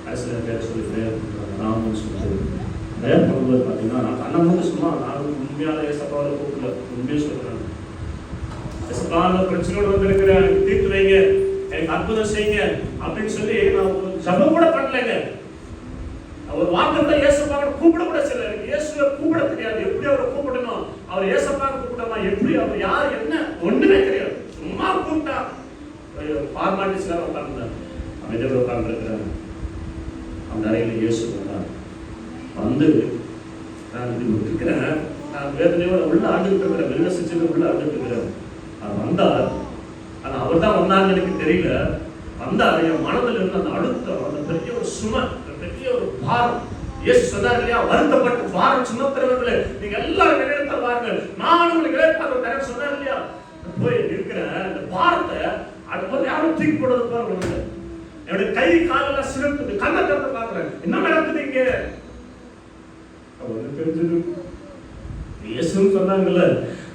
கடைசியில் என் பேரை சொல்லி பேர் பண்ணுறாங்க, ராமன் சொல்லி பேர் பண்ணும்போது பார்த்தீங்கன்னா நான் கண்ணை மூணு சும்மா நான் உண்மையான ஏசப்பாவை கூப்பிடல, உண்மையாக சொல்கிறேன். ஏசப்பான பிரச்சனையோடு வந்திருக்கிறேன், தீர்த்து வைங்க, எனக்கு அற்புதம் செய்யுங்க அப்படின்னு சொல்லி நான் ஜபம் கூட பண்ணலைங்க. ஒரு வார்த்தை கூட ஏசப்பாவை கூப்பிட கூட செய்யல. எனக்கு இயேசுவை கூப்பிட தெரியாது, எப்படி அவரை கூப்பிடணும், அவர் ஏசப்பாவை கூப்பிடலாம், எப்படி அவர் யார் என்ன ஒண்ணுமே தெரியாது. சும்மா கூப்பிட்டா ஃபார்மாலிட்டிஸ்லாம் உட்காந்துருந்தார். அமைதியோட உட்காந்துருக்கிறாங்க. அந்த அறையில் இயேசு வந்தார். வந்து நான் இருக்கிறேன், நான் வேதனையோட உள்ள ஆண்டுகிட்டு இருக்கிறேன், வெள்ள சிச்சுக்கு உள்ள ஆண்டுகிட்டு இருக்கிறேன். அவர் வந்தார், ஆனால் அவர் தான் வந்தாருன்னு எனக்கு தெரியல. வந்தார், என் மனதில் இருந்த அந்த அழுத்தம், அந்த பெரிய ஒரு சுமை, பெரிய ஒரு பாரம். இயேசு சொன்னார் இல்லையா, வருத்தப்பட்டு பாரம் சுமக்கிறவர்களே நீங்க எல்லாரும் நினைத்து வாருங்கள், நான் உங்களுக்கு இளைப்பாறுதல் தரேன் சொன்னார் இல்லையா. போய் இருக்கிறேன், அந்த பாரத்தை அடுத்த யாரும் தூக்கி போடுறது பாருங்க. என்னுடைய கை காலெல்லாம் சிறப்புது, கண்ணை திறந்து பார்க்கிறேன், என்ன நடக்குது இங்கே. அவருக்கு தெரிஞ்சது இயேசுன்னு சொன்னாங்கல்ல,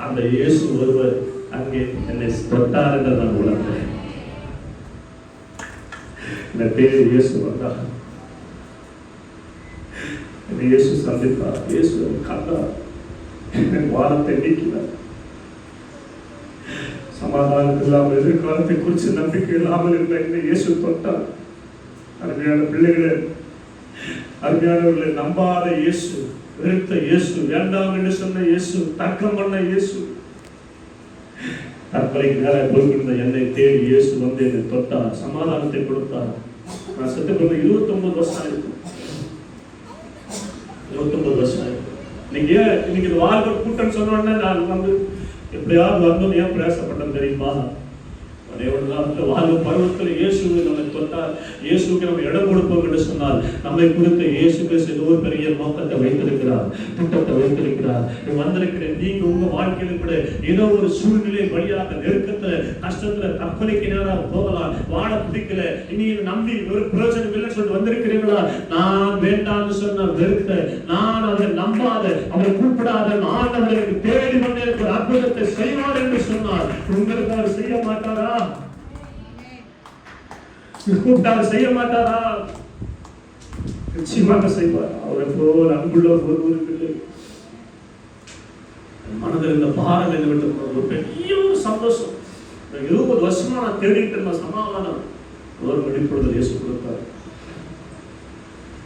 அந்த இயேசு ஒருவர் அங்கே என்னை தொட்டார் என்று நான் உணர்ந்தேன். இந்த தேவை இயேசு வந்தார், இயேசு சந்தித்தார், இயேசு கண்டார், வாரத்தை நீக்கினார். சமாதானம் இல்லாமல், எதிர்காலத்தை குறித்து நம்பிக்கை இல்லாமல் இருந்த இந்த இயேசு தொட்டார். அருமையான பிள்ளைகளே, அருமையானவர்களை, நம்பாத இயேசு, வெறுத்த இயேசு, வேண்டாம் என்று சொன்ன இயேசு, தர்க்கம் பண்ண இயேசு, தற்கொலைக்கு நேராக போய்கிருந்த என்னை தேடி இயேசு வந்து என்னை தொட்டார், சமாதானத்தை கொடுத்தார். நான் செத்து கொண்டு 29 வருஷம் ஆயிருக்கும். 29 வருஷம் ஆயிருக்கும். நீங்க இன்னைக்கு இந்த வாழ்க்கை கூட்டம் சொன்னோடனே நான் வந்து எப்படியாவது வரணும்னு ஏன் பிரயாசப்பட்டேன் தெரியுமா? வாழ்வு பருவத்தில் இயேசுவை நம்மை தொட்டார், இயேசுக்கு நம்ம இடம் கொடுப்போம் என்று சொன்னால் நம்மை குறித்து இயேசு கிறிஸ்து ஏதோ ஒரு பெரிய நோக்கத்தை வைத்திருக்கிறார், திட்டத்தை வைத்திருக்கிறார். வந்திருக்கிற நீங்க உங்க வாழ்க்கையில கூட ஏதோ ஒரு சூழ்நிலை வழியாக நெருக்கத்துல, கஷ்டத்துல, தற்கொலைக்கு நேராக போகலாம், வாழ பிடிக்கல, இனி நம்பி ஒரு பிரயோஜனம் இல்லை சொல்லிட்டு வந்திருக்கிறீங்களா? நான் வேண்டாம்னு சொன்ன வெறுத்த, நான் அவரை நம்பாத, அவரை கூப்பிடாத, நான் அவருக்கு தேடி வந்திருக்கிற அற்புதத்தை செய்வார் என்று சொன்னார். உங்களுக்கு அவர் செய்ய மாட்டாரா? கூப்பிட்டால் செய்ய மாட்டாரா? நிச்சயமாக செய்வார். அவரை போல் அன்புள்ள ஒருவர் இல்லை. மனதில் இருந்த பாரம் என்று விட்டு ஒரு பெரிய ஒரு சந்தோஷம். 20 வருஷமா நான் தேடிட்டு இருந்த சமாதானம் ஒரு வெளிப்படுதல் இயேசு கொடுத்தார்.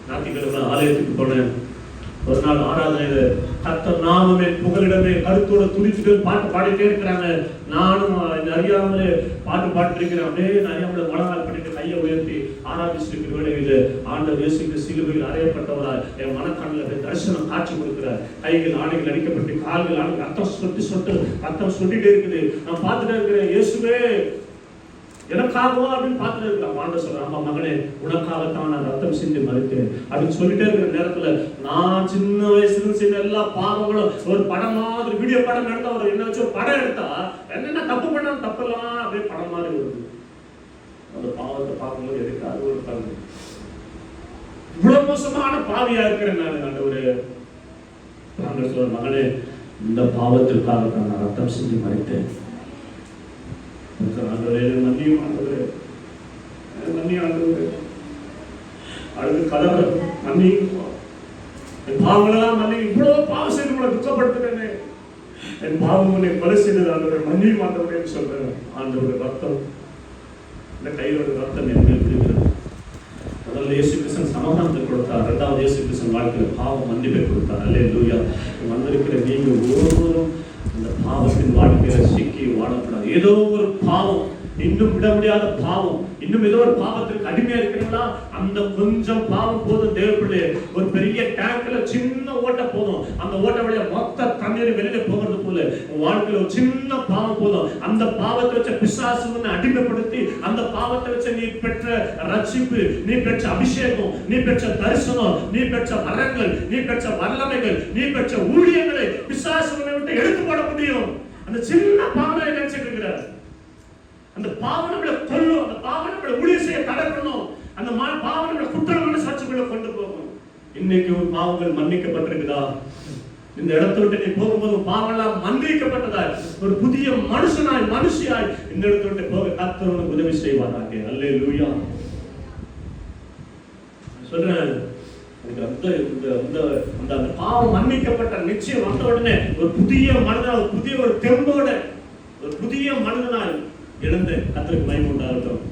ஞாயிற்றுக்கிழமை ஆலயத்துக்கு போனேன். ஒரு நாள் ஆராதனையில கர்த்தர் நாமமே புகலிடமே கருத்தோட துடிச்சுட்டு பாட்டு பாடிட்டே இருக்கிறாங்க. நானும் அறியாமலே பாட்டு பாடிட்டு அப்படியே அறியாமலே மனநாள் பண்ணிட்டு கையை உயர்த்தி ஆராதிச்சிருக்கிற வேளையில ஆண்டவர் இயேசு கிறிஸ்து சிலுவையில் அறையப்பட்டவராய் என் மனக்கண்ணில் தரிசனம் காட்சி கொடுக்கிறார். கைகள் ஆணைகள் அடிக்கப்பட்டு கால்கள் ஆணைகள் ரத்தம் சொட்டு சொட்டு ரத்தம் சொட்டிட்டே இருக்குது. நான் பார்த்துட்டே இருக்கிறேன், இயேசுவே எனக்காகவா அப்படின்னு பார்த்துட்டு இருக்கிறான். ஆண்டவர் சொல்றான், ஆமா மகனே, உனக்காகத்தான் நான் ரத்தம் சிந்தி மறித்தேன் அப்படின்னு சொல்லிட்டே இருக்கிற நேரத்துல நான் சின்ன வயசுல செய்த எல்லா பாவங்களும் ஒரு படம் மாதிரி, வீடியோ படம் எடுத்தா, ஒரு என்ன வச்சு ஒரு படம் எடுத்தா என்னென்ன தப்பு பண்ண தப்பெல்லாம் அப்படியே படம் மாதிரி வருது. அந்த பாவத்தை பார்க்கும்போது எதுக்கு அது ஒரு கல்வி, இவ்வளவு மோசமான பாவியா இருக்கிறேன் நான். ஆண்டவரே, ஆண்டவர் சொல்ற, மகனே, இந்த பாவத்திற்காக தான் நான் ரத்தம் சிந்தி மறித்தேன். ஆண்டவரே மன்னியும், ஆண்டவரே மன்னியும், ஆண்டவரே அழுது கதவை மன்னியும், என் பாவங்களெல்லாம் மன்னி, இவ்வளவு பாவம் செய்து உங்களை துக்கப்படுத்துறேனே, என் பாவம் உன்னை கொலை செய்தது ஆண்டவரே மன்னியும் ஆண்டவரேன்னு சொல்றேன். ஆண்டவரே ரத்தம், இந்த கையோட ரத்தம் என் மேல் விழுகிறது. முதல்ல இயேசு கிறிஸ்தன் சமாதானத்தை கொடுத்தார், இரண்டாவது இயேசு கிறிஸ்தன் வாழ்க்கையில் பாவம் மன்னிப்பை கொடுத்தார். அல்லேலூயா. வந்திருக்கிற நீங்க ஒவ்வொருவரும் அந்த பாவத்தின் வாழ்க்கையில சிக்கி வாழக்கூடாது. ஏதோ ஒரு பாவம், இன்னும் விட முடியாத பாவம், இன்னும் ஏதோ ஒரு பாவத்திற்கு அடிமையா இருக்கிறீங்களா? அந்த கொஞ்சம் பாவம் போதும். தேவப்பிள்ளை, ஒரு பெரிய டேங்க்ல சின்ன ஓட்ட போதும், அந்த ஓட்ட வழியா மொத்த தண்ணீர் வெளியில போகிறது போல உன் வாழ்க்கையில ஒரு சின்ன பாவம் போதும். அந்த பாவத்தை வச்ச பிசாசு அடிமைப்படுத்தி, அந்த பாவத்தை வச்ச நீ பெற்ற ரட்சிப்பு, நீ பெற்ற அபிஷேகம், நீ பெற்ற தரிசனம், நீ பெற்ற வரங்கள், நீ பெற்ற வல்லமைகள், நீ பெற்ற ஊழியங்களை பிசாசு விட்டு எடுத்து போட முடியும். அந்த சின்ன பாவனை நினைச்சிட்டு இருக்கிறார். அந்த பாவம் நம்மளை கொல்லும், அந்த பாவம் நம்மளை ஊழியம் செய்ய தடுக்கணும், அந்த பாவம் நம்மளை குற்றமான சாட்சிகளை கொண்டு போகும். இன்னைக்கு ஒரு பாவங்கள் மன்னிக்கப்பட்டிருக்குதா? இந்த இடத்தை விட்டு நீ போகும்போது பாவம்லாம் மன்னிக்கப்பட்டதா? ஒரு புதிய மனுஷனாய் மனுஷியாய் இந்த இடத்தை விட்டு போக கர்த்தர் உனக்கு உதவி செய்வாராக. அல்லேலூயா. சொல்றேன், அந்த பாவம் மன்னிக்கப்பட்ட நிச்சயம் வந்த உடனே ஒரு புதிய மனிதனாய், ஒரு புதிய ஒரு தெம்போட, ஒரு புதிய மனிதனாய் எழுந்து கர்த்தருக்கு மகிமை உண்டாகட்டும்.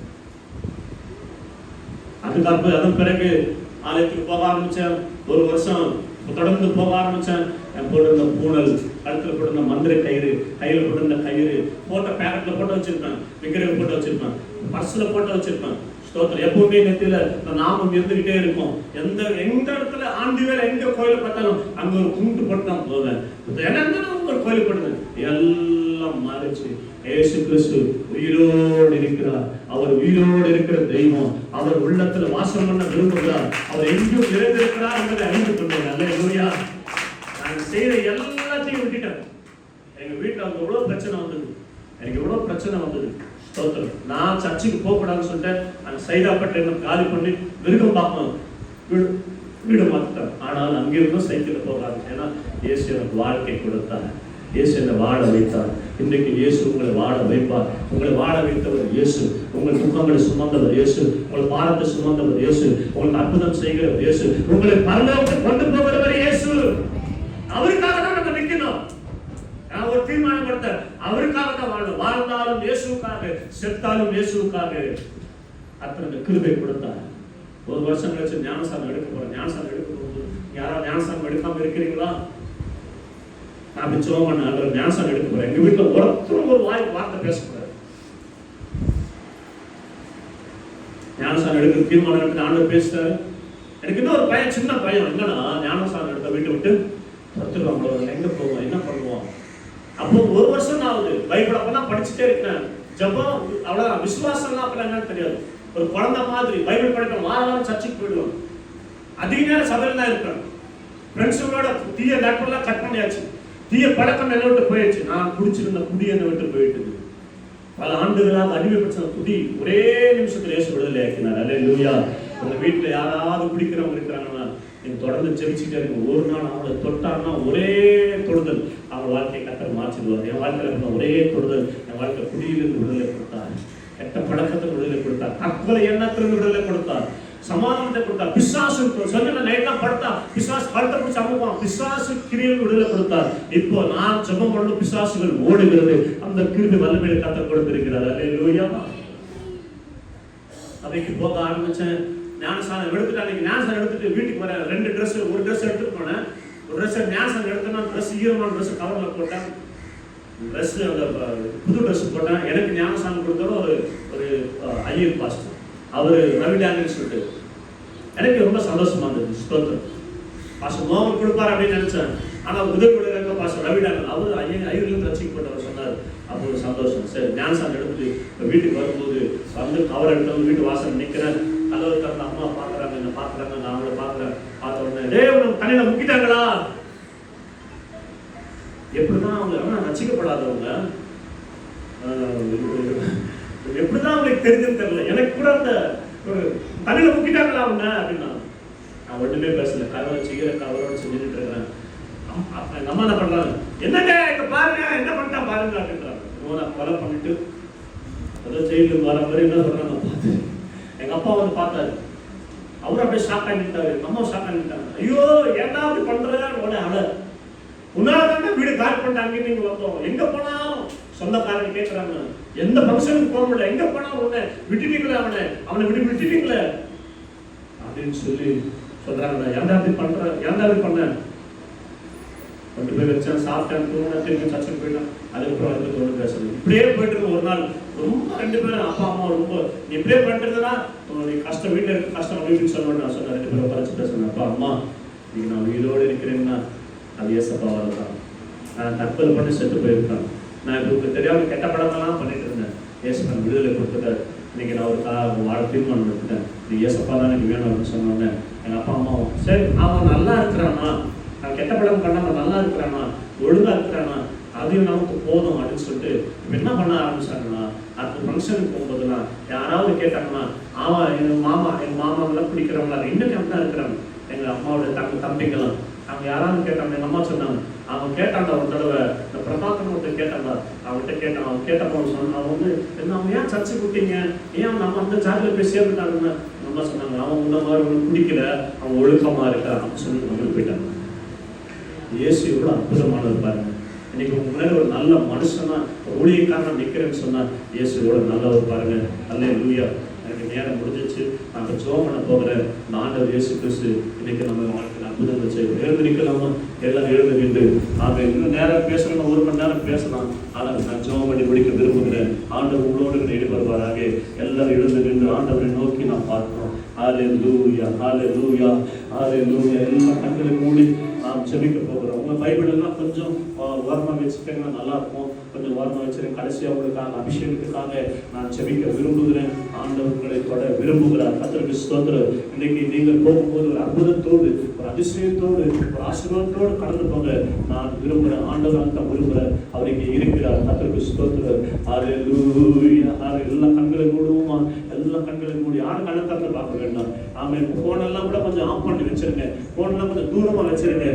அதுக்கு அதன் பிறகு ஆலயத்துக்கு போக ஆரம்பிச்சேன். ஒரு வருஷம் தொடர்ந்து போக ஆரம்பிச்சேன். என் போட்டிருந்த பூனல், கழுத்துல போட்டிருந்த மந்திர கயிறு, கையில போட்டிருந்த கயிறு, போட்ட பேக்கெட்ல போட்டு வச்சிருப்பேன், விக்கிரகம் போட்டு வச்சிருப்பேன், பர்ஸ்ல போட்டு வச்சிருப்பேன். ஸ்தோத்திரம். எப்பவுமே நெத்தியில நாமம் இருந்துகிட்டே இருக்கும். எந்த இடத்துல ஆண்டி வேலை எங்க கோயில பார்த்தாலும் அங்க ஒரு கும்பிட்டு போட்டு தான் போவேன். ஒரு கோயில் போடுவேன். எல்லாம் மாறிச்சு. இயேசு கிறிஸ்து உயிரோடு இருக்கிறார். அவர் உயிரோடு இருக்கிற தெய்வம். அவர் உள்ளத்துல வாசம் பண்ண விரும்புகிறார். அவர் எங்கும் நிறைந்திருக்கிறார் என்பதை அறிந்து கொண்டேன். அல்லேலூயா. நான் செய்த எல்லாத்தையும் விட்டுட்டேன். எங்க வீட்டுல அவங்க எவ்வளவு பிரச்சனை வந்தது, எனக்கு எவ்வளவு பிரச்சனை வந்தது. ஸ்தோத்திரம். நான் சர்ச்சுக்கு போகக்கூடாதுன்னு சொல்லிட்டேன். அந்த சைதாப்பட்டை காலி பண்ணி மிருகம் பார்ப்போம், வீடு மாத்திட்டேன். ஆனால் அங்கிருந்தும் சைக்கிள் போகாது. ஏன்னா இயேசு எனக்கு வாழ்க்கை கொடுத்தார். இயேசு என்னை வாழ வைத்தார். இன்றைக்கு இயேசு உங்களை வாழ வைப்பார். உங்களை வாழ வைத்தவர் இயேசு. உங்கள் துக்கங்களை சுமந்தவர் இயேசு. உங்கள் பாரத்தை சுமந்தவர் இயேசு. உங்களுக்கு அற்புதம் செய்கிறவர் இயேசு. உங்களை பரலோகத்துக்கு கொண்டு போகிறவர் இயேசு. அவருக்காக தான் நம்ம நிற்கணும். நான் ஒரு தீர்மானம் கொடுத்த, அவருக்காக தான் வாழணும். வாழ்ந்தாலும் இயேசுக்காக, செத்தாலும் இயேசுக்காக. அத்தனை கிருபை கொடுத்தார். ஒரு வருஷம் கழிச்சு ஞானசாமி எடுக்க போறேன். ஞானசாமி எடுக்க போகும்போது யாராவது ஞானசாமி எடுக்காம இருக்கிறீங்களா? நான் பிச்சோம் பண்ண ஞானசாமி எடுக்க போறேன். எங்க வீட்டுல ஒருத்தரும் ஒரு வார்த்தை பேசக்கூடாது. ஞானசாமி எடுக்க தீர்மானம் எடுத்து ஆண்டவர் பேசுறாரு. எனக்கு இன்னொரு பையன், சின்ன பையன், என்னன்னா ஞானசாமி எடுத்த வீட்டை விட்டு ஒருத்தருவாங்க, எங்க போவோம், என்ன பண்ணுவோம். அப்போ ஒரு வருஷம் நான் ஆகுது. பைபிள் அப்பதான் படிச்சுட்டே இருக்கேன். ஜபம் அவ்வளவுதான். விசுவாசம்லாம் அப்பெல்லாம் என்னன்னு தெரியாது. ஒரு குழந்தை மாதிரி பைபிள் படிப்பேன். வாரம் சர்ச்சுக்கு போயிடுவோம். அதிக நேரம் சபையில தான் இருப்பேன். ஃப்ரெண்ட்ஸுங்களோட தீய நட்பெல்லாம் கட் பண்ணியாச்சு. தீய பழக்கம் என்னை விட்டு போயிடுச்சு. நான் குடிச்சிருந்த குடி என்னை விட்டு போயிட்டு பல ஆண்டுகளாக அடிமைப்பட்ட குடி ஒரே நிமிஷத்துல இயேசு விடுதலை ஆக்கினார். அல்லேலூயா. உங்க வீட்டுல யாராவது குடிக்கிறவங்க இருக்கிறாங்கன்னா நீங்க தொடர்ந்து ஜெபிச்சுட்டே இருங்க. ஒரு நாள் அவங்களை தொட்டாங்கன்னா ஒரே தொடுதல் அவங்க வாழ்க்கையை கர்த்தர் மாற்றிடுவார். என் வாழ்க்கையில இருந்த ஒரே தொடுதல் என் வாழ்க்கை குடியிலிருந்து விடுதலை கொடுத்தார். கெட்ட பழக்கத்துக்கு விடுதலை கொடுத்தார். தற்கொலை எண்ணத்திலிருந்து விடுதலை கொடுத்தார். சமாதானத்தை கொடுத்தார். பிசாசு சொன்ன நைட்லாம் படுத்தா பிசாசு படுத்த பிடிச்சி அமுவான். பிசாசு கிரியில் விடுதலை கொடுத்தார். இப்போ நான் ஜெபம் பண்ண பிசாசுகள் ஓடுகிறது. அந்த கிருபை வல்லமையை கர்த்தர் கொடுத்திருக்கிறார். அல்லேலூயா. அதைக்கு போக ஆரம்பிச்சேன். ஞானசானம் எடுத்துட்டு அன்னைக்கு ஞானசானம் எடுத்துட்டு வீட்டுக்கு வரேன். 2 ட்ரெஸ், ஒரு ட்ரெஸ் எடுத்துட்டு போனேன். ஒரு ட்ரெஸ் ஞானசானம் எடுத்தேன்னா ட்ரெஸ் ஈரமான ட்ரெஸ் கவர்ல போட்டேன். ட்ரெஸ் அந்த புது ட்ரெஸ் போட்டேன். எனக்கு ஞானசானம் கொடுத்தவர் ஒரு ஐயர் பாஸ்டர். அவர் ரவிடான்னு சொல்லிட்டு எனக்கு ரொம்ப சந்தோஷமா இருந்தது. ஸ்தோத்திரம். பாஸ்டர் மோகன் கொடுப்பார் அப்படின்னு நினைச்சேன். ஆனால் உதவி கொடுக்குற பாஸ்டர் ரவிடான் அவர் ஐயர்லேருந்து ரசிக்கப்பட்டவர் சொன்னார். அப்போ ஒரு சந்தோஷம். சரி, ஞானசாமி எடுத்துட்டு வீட்டுக்கு வரும்போது வந்து கவர் எடுத்து வீட்டு வாசல் நிற்கிறேன். கதவை திறந்து அம்மா பார்க்குறாங்க, என்ன பார்க்குறாங்க, நான் அவங்கள பார்க்குறேன். பார்த்த உடனே டே உனக்கு தண்ணியில் முக்கிட்டாங்களா? எப்படிதான் அவங்க ரசிக்கப்படாதவங்க, எப்படிதான் அவங்களுக்கு தெரிஞ்சுன்னு தெரியல. எனக்கு கூட அந்த தண்ணியில் முக்கிட்டாங்களா அவங்க அப்படின்னா நான் ஒன்றுமே பேசல. கவரை செய்கிற கவரோட செஞ்சுட்டு இருக்கிறேன். எங்க அம்மா என்ன பண்றாங்க, என்னங்க இங்க பாருங்க என்ன பண்ணிட்டா பாருங்க அப்படின்றாங்க. கொலை பண்ணிட்டு ஏதோ ஜெயிலுக்கு வர மாதிரி என்ன சொல்றாங்க பார்த்து எங்க அப்பா வந்து பார்த்தாரு. அவரும் அப்படியே ஷாக் ஆகிட்டாரு, அம்மா ஷாக் ஆகிட்டாங்க. ஐயோ ஏன்னா அப்படி பண்றேன்னு உடனே அவள உன்னால வீடு கால் பண்ணிட்டாங்க. நீங்க வந்தோம், எங்க போனாலும் சொந்தக்காரங்க கேட்கறாங்க, எந்த ஃபங்க்ஷனுக்கு போக முடியல, எங்க போனாலும் உடனே விட்டுட்டீங்களே அவனை விட்டுட்டீங்களே அப்படின்னு சொல்லி சொல்றாங்க. ஏன்டா அப்படி பண்ற, ஏன்டா அப்படி பண்ண? கொண்டு போய் வச்சேன், சாப்பிட்டேன், தூங்கினேன், திரும்பி சர்ச்சுக்கு போயிட்டேன். அதுக்கப்புறம் வந்து தோணு பேசுறது. இப்படியே போயிட்டு ஒரு நாள் ரொம்ப 2 பேரும் அப்பா அம்மா ரொம்ப நீ இப்படியே பண்ணிட்டுனா நீ கஷ்டம் வீட்டில் இருக்க கஷ்டம் அப்படின்னு சொல்லணும்னு நான் சொன்னேன். 2 பேரும் உட்காந்து பேசுறேன். அப்பா அம்மா இன்னைக்கு நான் உயிரோடு இருக்கிறேன்னா அது ஏசப்பாவால் தான். நான் தற்கொலை பண்ணி செத்து போயிருக்கேன். நான் இப்போ தெரியாமல் கெட்ட படமெல்லாம் பண்ணிட்டு இருந்தேன். ஏசப்பன் விடுதலை கொடுத்துட்டார். இன்னைக்கு நான் ஒரு வாழ தீர்மானம் எடுத்துட்டேன். நீ ஏசப்பா தான் எனக்கு வேணும் அப்படின்னு சொன்னோன்னே எங்கள் அப்பா அம்மாவும் சரி அவன் நல்லா இருக்கிறானா, அவன் கெட்ட படம் பண்ணாமல் நல்லா இருக்கிறானா, ஒழுங்கா இருக்கிறானா, அதையும் நமக்கு போதும் அப்படின்னு சொல்லிட்டு என்ன பண்ண ஆரம்பிச்சாங்கன்னா, அடுத்த ஃபங்க்ஷனுக்கு போகும்போதுலாம் யாராவது கேட்டாங்கன்னா அவன் எங்கள் மாமாவெல்லாம் பிடிக்கிறவங்களா இன்னும் தான் இருக்கிறாங்க. எங்கள் அம்மாவோட தம்பிங்கெல்லாம் அவங்க யாராவது கேட்டாங்க. எங்கள் அம்மா சொன்னாங்க, அவன் கேட்டான்டா ஒரு தடவை இந்த பிரபாகரன் ஒருத்தர் கேட்டான்டா, அவன்கிட்ட கேட்டான். அவன் கேட்டப்போ சொன்னான், அவன் வந்து என்ன அவன் ஏன் சர்ச்சை விட்டீங்க, ஏன் நம்ம அந்த ஜாதியில் போய் சேர்ந்துட்டாங்கன்னு அம்மா சொன்னாங்க. அவன் உன்ன மாதிரி ஒன்று பிடிக்கல, அவன் ஒழுக்கமாக இருக்கிறான் அப்படின்னு சொல்லி நம்ம போயிட்டாங்க. இயேசு எவ்வளோ அற்புதமானது பாருங்க. இன்னைக்கு உங்க முன்னாடி ஒரு நல்ல மனுஷனா ஊழியக்காரன் நிற்கிறேன்னு சொன்னா இயேசு எவ்வளோ நல்லவர் பாருங்க. அல்லேலூயா. எனக்கு நேரம் முடிஞ்சிச்சு. நாங்கள் ஜெபம் பண்ண போகிற ஆண்டவர் இயேசு கிறிஸ்து இன்னைக்கு நம்ம வாழ்க்கை அற்புதங்களை செய்வோம். எழுந்து நிற்கலாமா? எல்லாம் எழுந்து நின்று நாங்கள் இன்னும் நேரம் பேசணும், 1 மணி நேரம் பேசலாம். ஆனால் நான் ஜெபம் பண்ணி முடிக்க விரும்புகிறேன். ஆண்டவர் உங்களோடு ஈடுபடுவாராக. எல்லாரும் எழுந்து நின்று ஆண்டவரை நோக்கி நான் பார்க்கிறோம். ஹல்லேலூயா, ஹல்லேலூயா, ஹல்லேலூயா. எல்லா கண்களும் மூடி நாம் செபிக்க போகிறோம். உங்கள் பைபிள் எல்லாம் கொஞ்சம் ஓரமாக வச்சுட்டீங்கன்னா நல்லா இருக்கும். கொஞ்சம் ஓரமாக வச்சுருக்கேன். கடைசியாக உங்களுக்காக அபிஷேகத்துக்காக நான் செபிக்க விரும்புகிறேன். ஆண்டவர்களை தொட விரும்புகிறார். கர்த்தருக்கு ஸ்தோத்திரம். இன்னைக்கு நீங்கள் போகும்போது ஒரு அற்புதத்தோடு, ஒரு அதிசயத்தோடு, ஒரு ஆசீர்வாதத்தோடு கடந்து போக நான் விரும்புகிறேன். ஆண்டவர் தான் விரும்புகிறேன். அவர் இங்கே இருக்கிறார். கர்த்தருக்கு ஸ்தோத்திரம். ஹல்லேலூயா. எல்லா கண்களை மூடுவோமா? எல்லா கண்களை மூடி யாரும் கண்ணை திறந்து பார்க்க வேண்டாம். ஆமென். போனெல்லாம் கூட கொஞ்சம் ஆஃப் பண்ணி வச்சிருங்க. போனெல்லாம் கொஞ்சம் தூரமாக வச்சிருங்க.